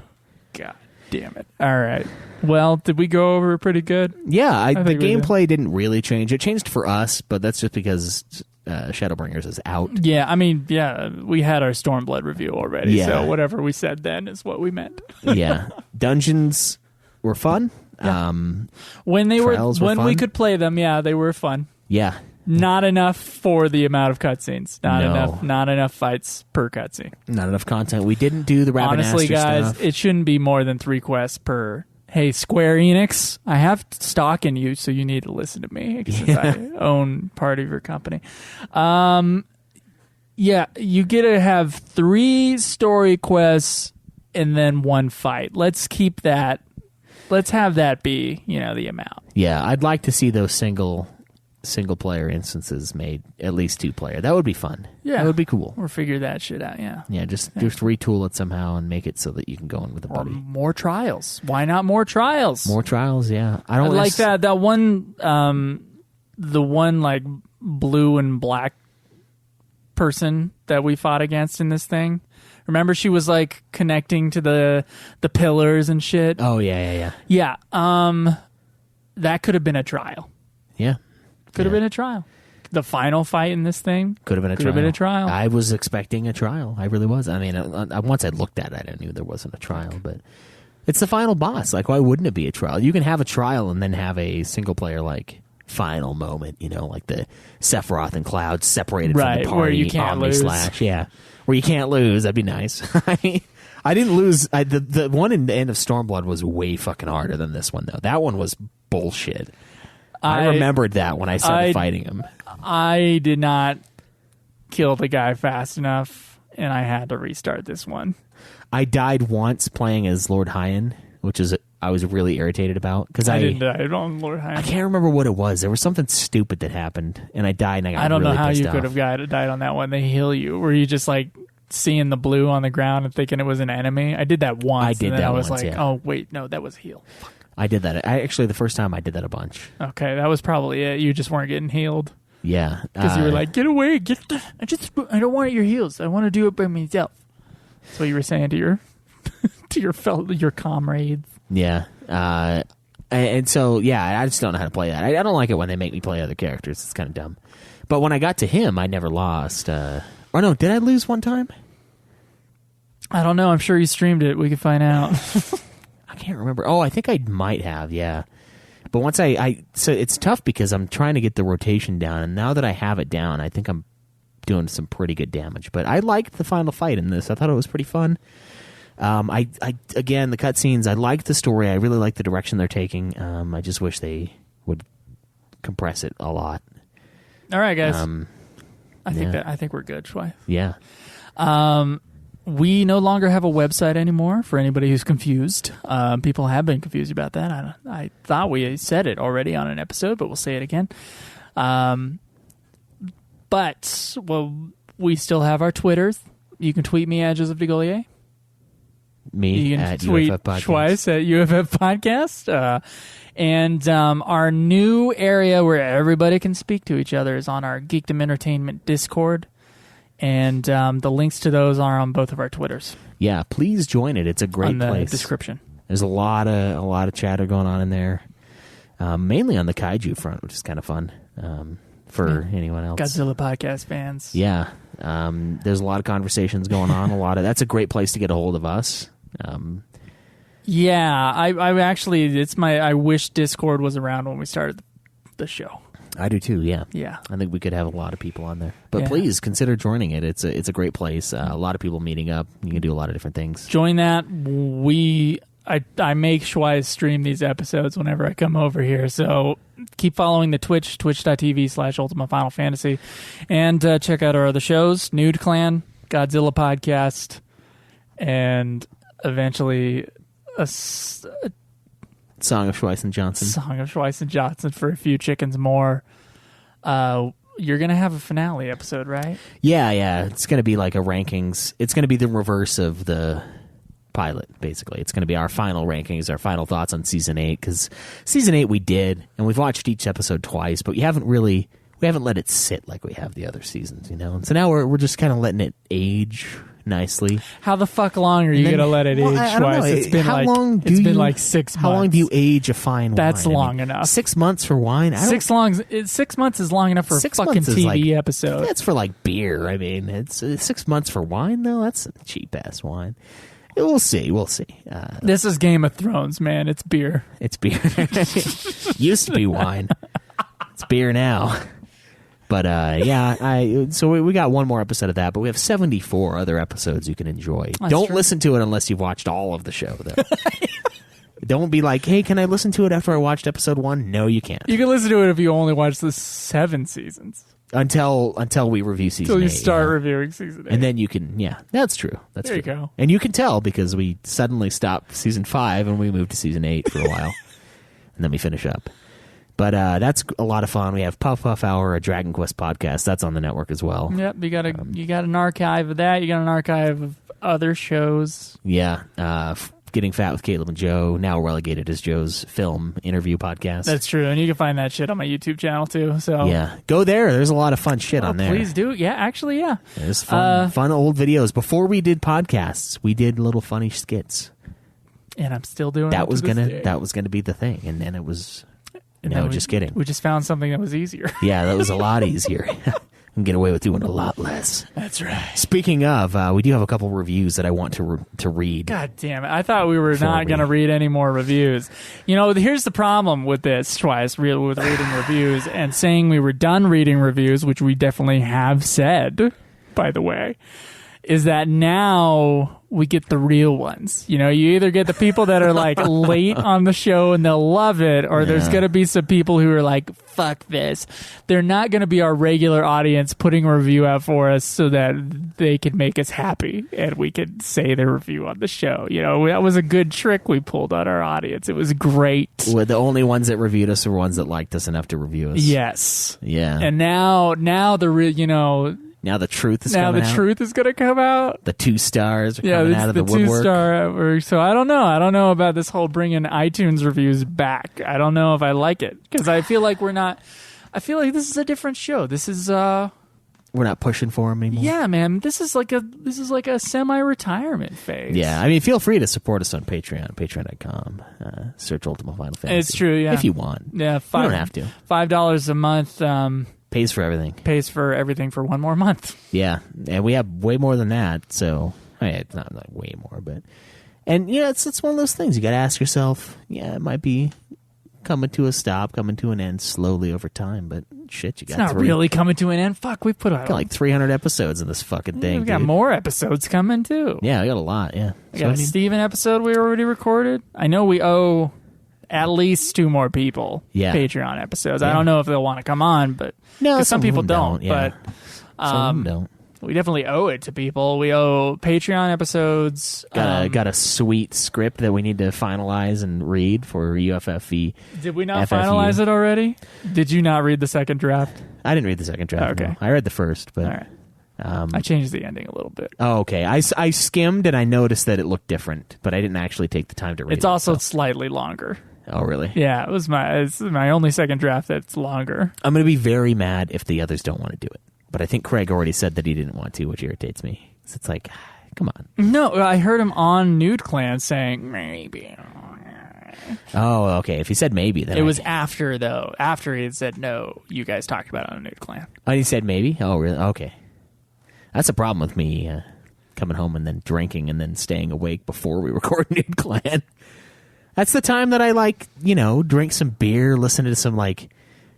God damn it. All right. Well, did we go over it pretty good? Yeah, the gameplay didn't really change. It changed for us, but that's just because Shadowbringers is out. Yeah, I mean, we had our Stormblood review already, Yeah. so whatever we said then is what we meant. Yeah. Dungeons were fun. Yeah. When we fun. could play them, they were fun. Yeah. Not enough for the amount of cutscenes. No. Not enough fights per cutscene. Not enough content. We didn't do the Rabbit Honestly, guys, stuff. it shouldn't be more than 3 quests per. Hey, Square Enix, I have stock in you, so you need to listen to me since I own part of your company. You get to have 3 story quests and then 1 fight. Let's keep that. Let's have that be, the amount. Yeah, I'd like to see those single player instances made at least 2 player. That would be fun. Yeah, that would be cool. Or figure that shit out. Yeah. Yeah, just retool it somehow and make it so that you can go in with a buddy. Or more trials. Why not more trials? More trials. Yeah, I like that. That one, the one like blue and black person that we fought against in this thing. Remember, she was like connecting to the pillars and shit. Oh yeah. Yeah. That could have been a trial. Yeah. Could have been a trial. The final fight in this thing could have been a trial. I was expecting a trial. I really was. I mean, once I looked at it, I knew there wasn't a trial. But it's the final boss. Like, why wouldn't it be a trial? You can have a trial and then have a single player like final moment. Like the Sephiroth and Cloud separated from the party. Where you can't lose. Where you can't lose. That'd be nice. I didn't lose. The one in the end of Stormblood was way fucking harder than this one, though. That one was bullshit. I remembered that when I started fighting him. I did not kill the guy fast enough, and I had to restart this one. I died once playing as Lord Hyan, which is I was really irritated about because I didn't die on Lord High. I can't remember what it was. There was something stupid that happened, and I died. And I don't really know how pissed you off. could have died on that one. They heal you. Were you just like seeing the blue on the ground and thinking it was an enemy? I did that once. I did and then that I was once, like, yeah. oh wait, no, that was heal. Fuck. I did that. I actually the first time I did that a bunch. Okay, that was probably it. You just weren't getting healed. Yeah, Because you were like, get away, I don't want your heals. I want to do it by myself. That's what you were saying to your your comrades. Yeah. And so, yeah, I just don't know how to play that. I don't like it when they make me play other characters. It's kind of dumb. But when I got to him, I never lost. Or no, did I lose one time? I don't know. I'm sure you streamed it. We could find out. I can't remember. Oh, I think I might have, yeah. But once so it's tough because I'm trying to get the rotation down. And now that I have it down, I think I'm doing some pretty good damage. But I liked the final fight in this. I thought it was pretty fun. Again, the cutscenes, I liked the story. I really like the direction they're taking. I just wish they would compress it a lot. All right, guys. I think we're good, Schwei. Yeah. We no longer have a website anymore for anybody who's confused. People have been confused about that. I thought we said it already on an episode, but we'll say it again. But we still have our Twitters. You can tweet me at Joseph DeGollier. Me you can at tweet UFF Podcast. Schweiss at UFF Podcast. And our new area where everybody can speak to each other is on our Geekdom Entertainment Discord. And the links to those are on both of our Twitters. Yeah, please join it. It's a great on the place. Description. There's a lot of chatter going on in there, mainly on the kaiju front, which is kind of fun for anyone else. Godzilla podcast fans. Yeah, there's a lot of conversations going on. That's a great place to get a hold of us. Yeah, I actually I wish Discord was around when we started the show. I do too. Yeah. Yeah. I think we could have a lot of people on there. But Yeah. please consider joining it. It's a great place. A lot of people meeting up. You can do a lot of different things. Join that. I make Schweiss stream these episodes whenever I come over here. So keep following the Twitch, twitch.tv/Ultimate Final Fantasy. And check out our other shows, Nude Clan, Godzilla Podcast, and eventually a Song of Schweiss and Johnson. Song of Schweiss and Johnson for a few chickens more. You're going to have a finale episode, right? Yeah. It's going to be like a rankings. It's going to be the reverse of the pilot, basically. It's going to be our final rankings, our final thoughts on Season 8, because Season 8 we did, and we've watched each episode twice, but we haven't let it sit like we have the other seasons, you know? And so now we're just kind of letting it age nicely. How the fuck long are you going to let it age, Schweiss? It's been like 6 months. How long do you age a fine wine? That's long enough. 6 months for wine? 6 months is long enough for a fucking TV episode. That's for like beer. I mean, it's 6 months for wine, though? That's cheap ass wine. We'll see. This is Game of Thrones, man. It's beer. It's beer. Used to be wine. It's beer now. But so we got one more episode of that, but we have 74 other episodes you can enjoy. Don't listen to it unless you've watched all of the show, though. Don't be like, hey, can I listen to it after I watched episode 1? No, you can't. You can listen to it if you only watch the 7 seasons. Until we review season 8. Until you start reviewing season 8. And then you can, that's true. That's there true. You go. And you can tell because we suddenly stopped season 5 and we moved to season 8 for a while. And then we finish up. But that's a lot of fun. We have Puff Puff Hour, a Dragon Quest podcast. That's on the network as well. Yep, you got an archive of that. You got an archive of other shows. Yeah, Getting Fat with Caleb and Joe, now relegated as Joe's film interview podcast. That's true, and you can find that shit on my YouTube channel too. So yeah, go there. There's a lot of fun shit on there. Please do. Yeah, actually, yeah. There's fun old videos. Before we did podcasts, we did little funny skits, and I'm still doing that. Was gonna be the thing, and then it was. No, just kidding. We just found something that was easier. Yeah, that was a lot easier. And get away with doing a lot less. That's right. Speaking of, we do have a couple reviews that I want to read. God damn it. I thought we were not going to read any more reviews. Here's the problem with this, Schweiss, with reading reviews and saying we were done reading reviews, which we definitely have said, by the way, is that now we get the real ones. You know, you either get the people that are like late on the show and they'll love it, or there's going to be some people who are like, fuck this. They're not going to be our regular audience putting a review out for us so that they can make us happy and we could say their review on the show. You know, that was a good trick we pulled on our audience. It was great. Well, the only ones that reviewed us were ones that liked us enough to review us. Yes. Yeah. And now the real, you know, now the truth is coming out. Now the truth is going to come out. The 2 stars are coming out of the woodwork. 2-star. So I don't know. I don't know about this whole bringing iTunes reviews back. I don't know if I like it because I feel like we're not. I feel like this is a different show. This is. We're not pushing for them anymore. Yeah, man. This is like a semi-retirement phase. Yeah, I mean, feel free to support us on Patreon, patreon.com. Search Ultimate Final Fantasy. It's true. Yeah, if you want. Yeah, you don't have to. $5 a month. Pays for everything. Pays for everything for 1 more month. Yeah, and we have way more than that. So it's not like way more, but it's one of those things you got to ask yourself. Yeah, it might be coming to a stop, coming to an end slowly over time, but shit, you got. It's not really coming to an end. Fuck, we put out like 300 episodes in this fucking thing. We got more episodes coming too. Yeah, we got a lot. Yeah, we got a Steven episode we already recorded. I know we owe at least 2 more people Patreon episodes. Yeah. I don't know if they'll want to come on, but some people don't. Yeah. But some don't. We definitely owe it to people. We owe Patreon episodes. Got a sweet script that we need to finalize and read for UFFE. Did we not finalize it already? Did you not read the second draft? I didn't read the second draft. Okay. No. I read the first, but all right. I changed the ending a little bit. Oh, okay. I skimmed and I noticed that it looked different, but I didn't actually take the time to read it. It's also slightly longer. Oh, really? Yeah, it's my only second draft that's longer. I'm going to be very mad if the others don't want to do it. But I think Craig already said that he didn't want to, which irritates me. So it's like, come on. No, I heard him on Nude Clan saying, maybe. Oh, okay. If he said maybe, then it was after, though. After he had said no, you guys talked about it on Nude Clan. Oh, he said maybe? Oh, really? Okay. That's a problem with me coming home and then drinking and then staying awake before we record Nude Clan. That's the time that I drink some beer, listen to some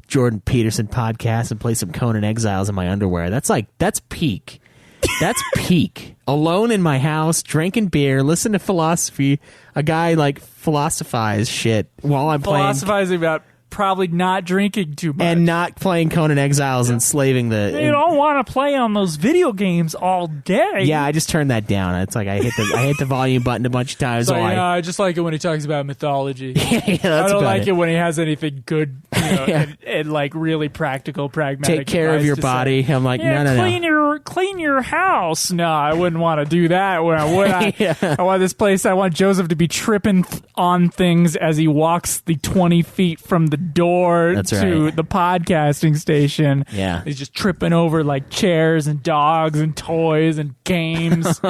Jordan Peterson podcast and play some Conan Exiles in my underwear. That's peak. That's peak. Alone in my house, drinking beer, listen to philosophy. A guy philosophize shit while I'm philosophizing about probably not drinking too much and not playing Conan Exiles and slaving the. You don't want to play on those video games all day. Yeah, I just turned that down. It's like I hit the volume button a bunch of times. So, I just like it when he talks about mythology. That's I don't like it when he has anything good, and really practical, pragmatic. Take care of your body. Say, I'm like, no. Clean your house. No, I wouldn't want to do that. Would I? I want this place. I want Joseph to be tripping on things as he walks the 20 feet from the door to the podcasting station. Yeah. He's just tripping over chairs and dogs and toys and games.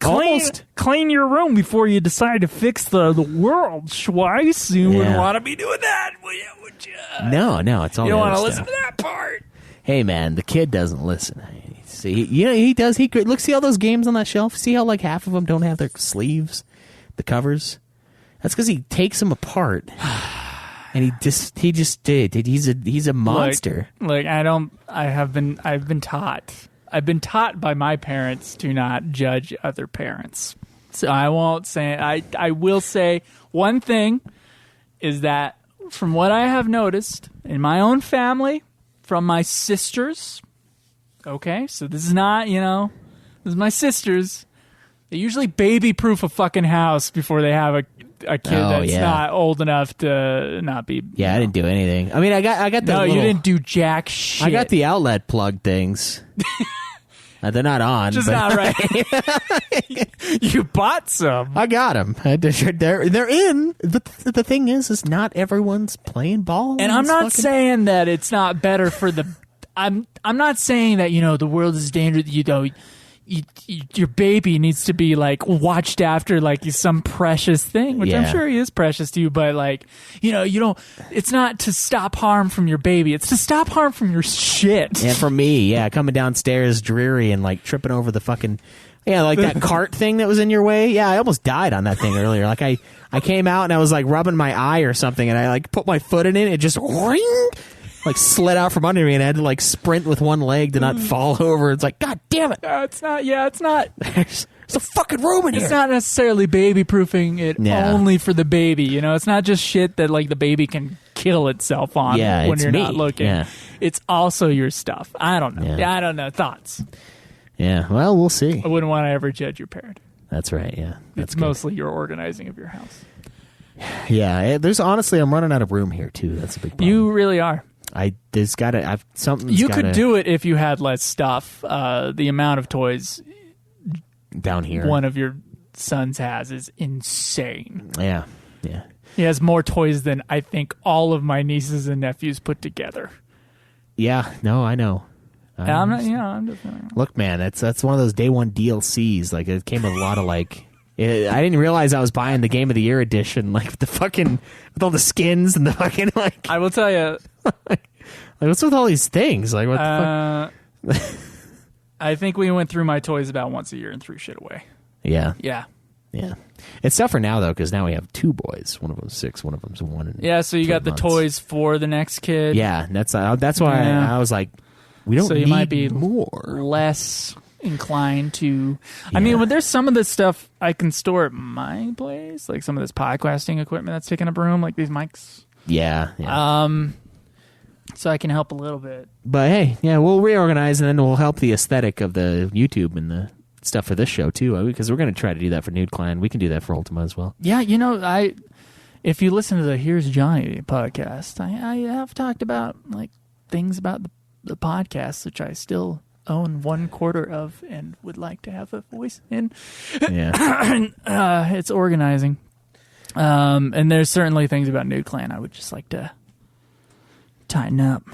Clean your room before you decide to fix the world, Schweiss. You wouldn't want to be doing that, would you? No, it's all you don't want to listen to that part. Hey, man, the kid doesn't listen. See, he does. Look, see all those games on that shelf? See how half of them don't have their sleeves, the covers? That's because he takes them apart. And he just did. He's a monster. I've been taught by my parents to not judge other parents. So I won't say. I will say one thing is that from what I have noticed in my own family, from my sisters. Okay, so this is not this is my sisters. They usually baby-proof a fucking house before they have a kid that's not old enough to not be. Yeah, I didn't do anything. I mean, I got the. No, you didn't do jack shit. I got the outlet plug things. They're not on. Just not right. You bought some. I got them. They're in. But the thing is not everyone's playing ball. And I'm not saying that it's not better for the. I'm not saying that the world is dangerous. Your baby needs to be watched after some precious thing, which I'm sure he is precious to you, but you don't. It's not to stop harm from your baby; it's to stop harm from your shit. And from me, coming downstairs dreary and tripping over the fucking that cart thing that was in your way. Yeah, I almost died on that thing earlier. I came out and I was rubbing my eye or something, and I put my foot in it. It just ring. like slid out from under me, and I had to like sprint with one leg to not fall over. It's like, God damn it! It's not. Yeah, it's not. There's a fucking room in here. It's not necessarily baby proofing it only for the baby. You know, it's not just shit that like the baby can kill itself on when you're not looking. Yeah. It's also your stuff. I don't know. Yeah, I don't know. Thoughts? Yeah. Well, we'll see. I wouldn't want to ever judge your parent. That's right. Yeah. It's mostly your organizing of your house. Yeah. There's honestly, I'm running out of room here too. That's a big problem. You really are. There's got to. You could do it if you had less stuff. The amount of toys down here one of your sons has is insane. Yeah. Yeah. He has more toys than I think all of my nieces and nephews put together. Yeah. No, I know. I'm just look, man, that's one of those day one DLCs. Like, it came with a lot of like. I didn't realize I was buying the Game of the Year edition, like with all the skins and the fucking like. I will tell you, like, what's with all these things? Like, what the fuck? I think we went through my toys about once a year and threw shit away. Yeah. Yeah. Yeah. It's tougher now though, because now we have two boys. One of them's 6, one of them's 1. And so you got the toys for the next kid. Yeah, that's why I was like, we don't. So you might be more less inclined to. Yeah. I mean, when there's some of this stuff I can store at my place, like some of this podcasting equipment that's taking up room, like these mics. Yeah. So I can help a little bit. But hey, yeah, we'll reorganize and then we'll help the aesthetic of the YouTube and the stuff for this show too, because we're going to try to do that for Nude Clan. We can do that for Ultima as well. Yeah, you know, if you listen to the Here's Johnny podcast, I have talked about like things about the podcast, which I still own 1/4 of and would like to have a voice in. Yeah, it's organizing, and there's certainly things about Nude Clan I would just like to tighten up.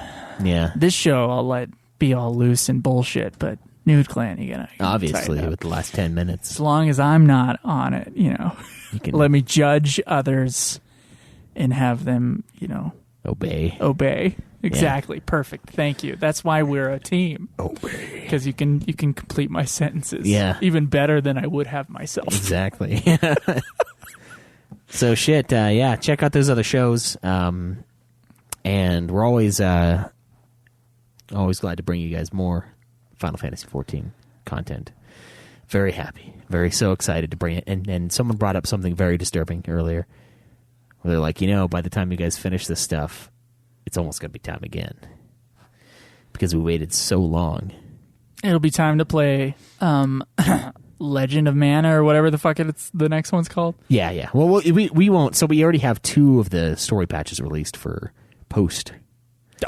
Yeah, this show I'll let be all loose and bullshit, but Nude Clan, you gotta obviously with the last 10 minutes. As long as I'm not on it, you know, you can let me judge others and have them, you know, obey. Exactly. Yeah. Perfect. Thank you. That's why we're a team. Obey. Because you can complete my sentences. Yeah. Even better than I would have myself. Exactly. So shit. Check out those other shows. And we're always glad to bring you guys more Final Fantasy XIV content. Very happy. So excited to bring it. And someone brought up something very disturbing earlier. Where they're like, by the time you guys finish this stuff, it's almost going to be time again. Because we waited so long. It'll be time to play Legend of Mana or whatever the fuck the next one's called. Yeah. Well, we won't. So we already have 2 of the story patches released for post.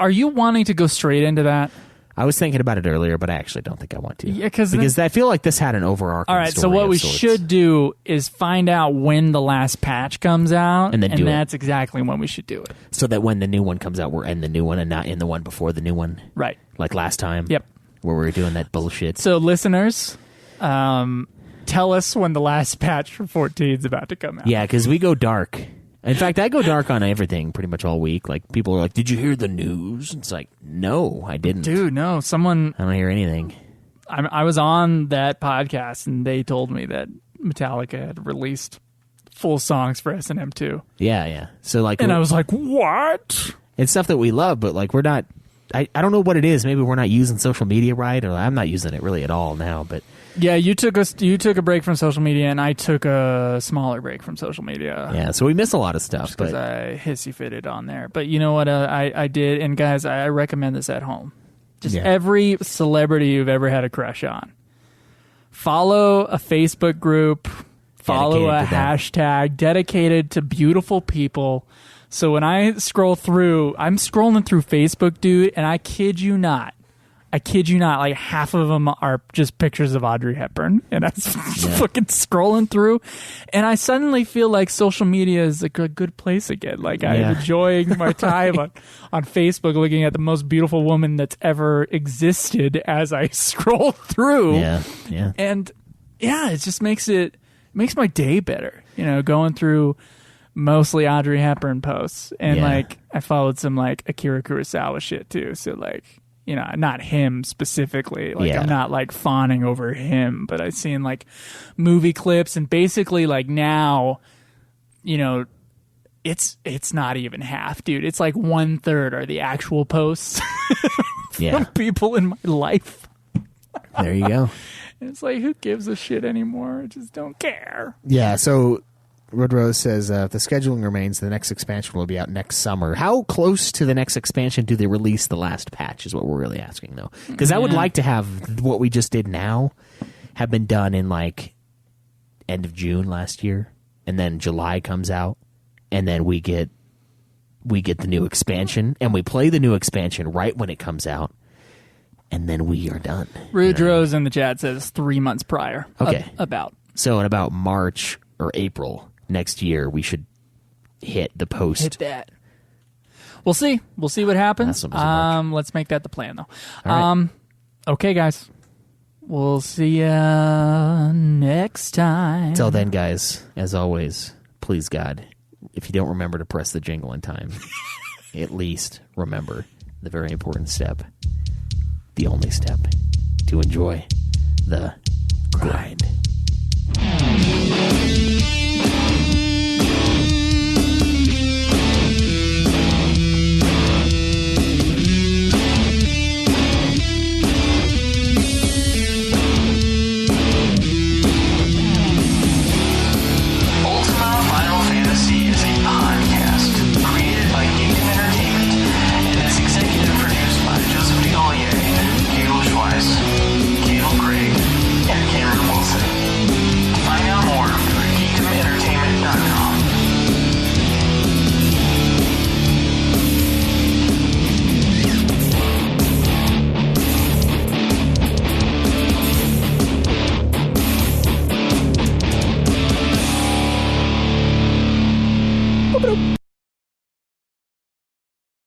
Are you wanting to go straight into that? I was thinking about it earlier, but I actually don't think I want to. Yeah, because I feel like this had an overarching story. All right, story so what we should do is find out when the last patch comes out, and that's exactly when we should do it. So that when the new one comes out, we're in the new one and not in the one before the new one. Right. Like last time. Yep. Where we were doing that bullshit. So listeners, tell us when the last patch for 14 is about to come out. Yeah, because we go dark. In fact, I go dark on everything pretty much all week. Like, people are like, did you hear the news? It's like, no, I didn't. Dude, no. I don't hear anything. I was on that podcast, and they told me that Metallica had released full songs for S&M 2. Yeah. So, like... And I was like, what? It's stuff that we love, but, like, we're not... I don't know what it is. Maybe we're not using social media right, or I'm not using it really at all now, but... Yeah, you took a break from social media, and I took a smaller break from social media. Yeah, so we miss a lot of stuff. Because I hissy fitted on there. But you know what I did, and guys, I recommend this at home. Just every celebrity you've ever had a crush on. Follow a Facebook group, follow a hashtag dedicated to beautiful people. So when I scroll through, I'm scrolling through Facebook, dude, and I kid you not, like half of them are just pictures of Audrey Hepburn, and I'm fucking scrolling through, and I suddenly feel like social media is a good place again. Like I'm enjoying my time on Facebook, looking at the most beautiful woman that's ever existed as I scroll through. Yeah. And it just makes my day better. Going through mostly Audrey Hepburn posts, and like I followed some like Akira Kurosawa shit too. So like. Not him specifically. Like, I'm not, like, fawning over him, but I've seen, like, movie clips, and basically, like, now, it's not even half, dude. It's like 1/3 are the actual posts from people in my life. There you go. It's like, who gives a shit anymore? I just don't care. Yeah, so Red Rose says, if the scheduling remains, the next expansion will be out next summer. How close to the next expansion do they release the last patch is what we're really asking, though. Because I would like to have what we just did now have been done in, like, end of June last year, and then July comes out, and then we get the new expansion, and we play the new expansion right when it comes out, and then we are done. Rude Rose in the chat says 3 months prior. Okay. About. So in about March or April next year, we should hit the post. Hit that. We'll see. We'll see what happens. Awesome. Let's make that the plan, though. All right. Okay, guys. We'll see ya next time. Till then, guys, as always, please, God, if you don't remember to press the jingle in time, at least remember the very important step, the only step, to enjoy the grind.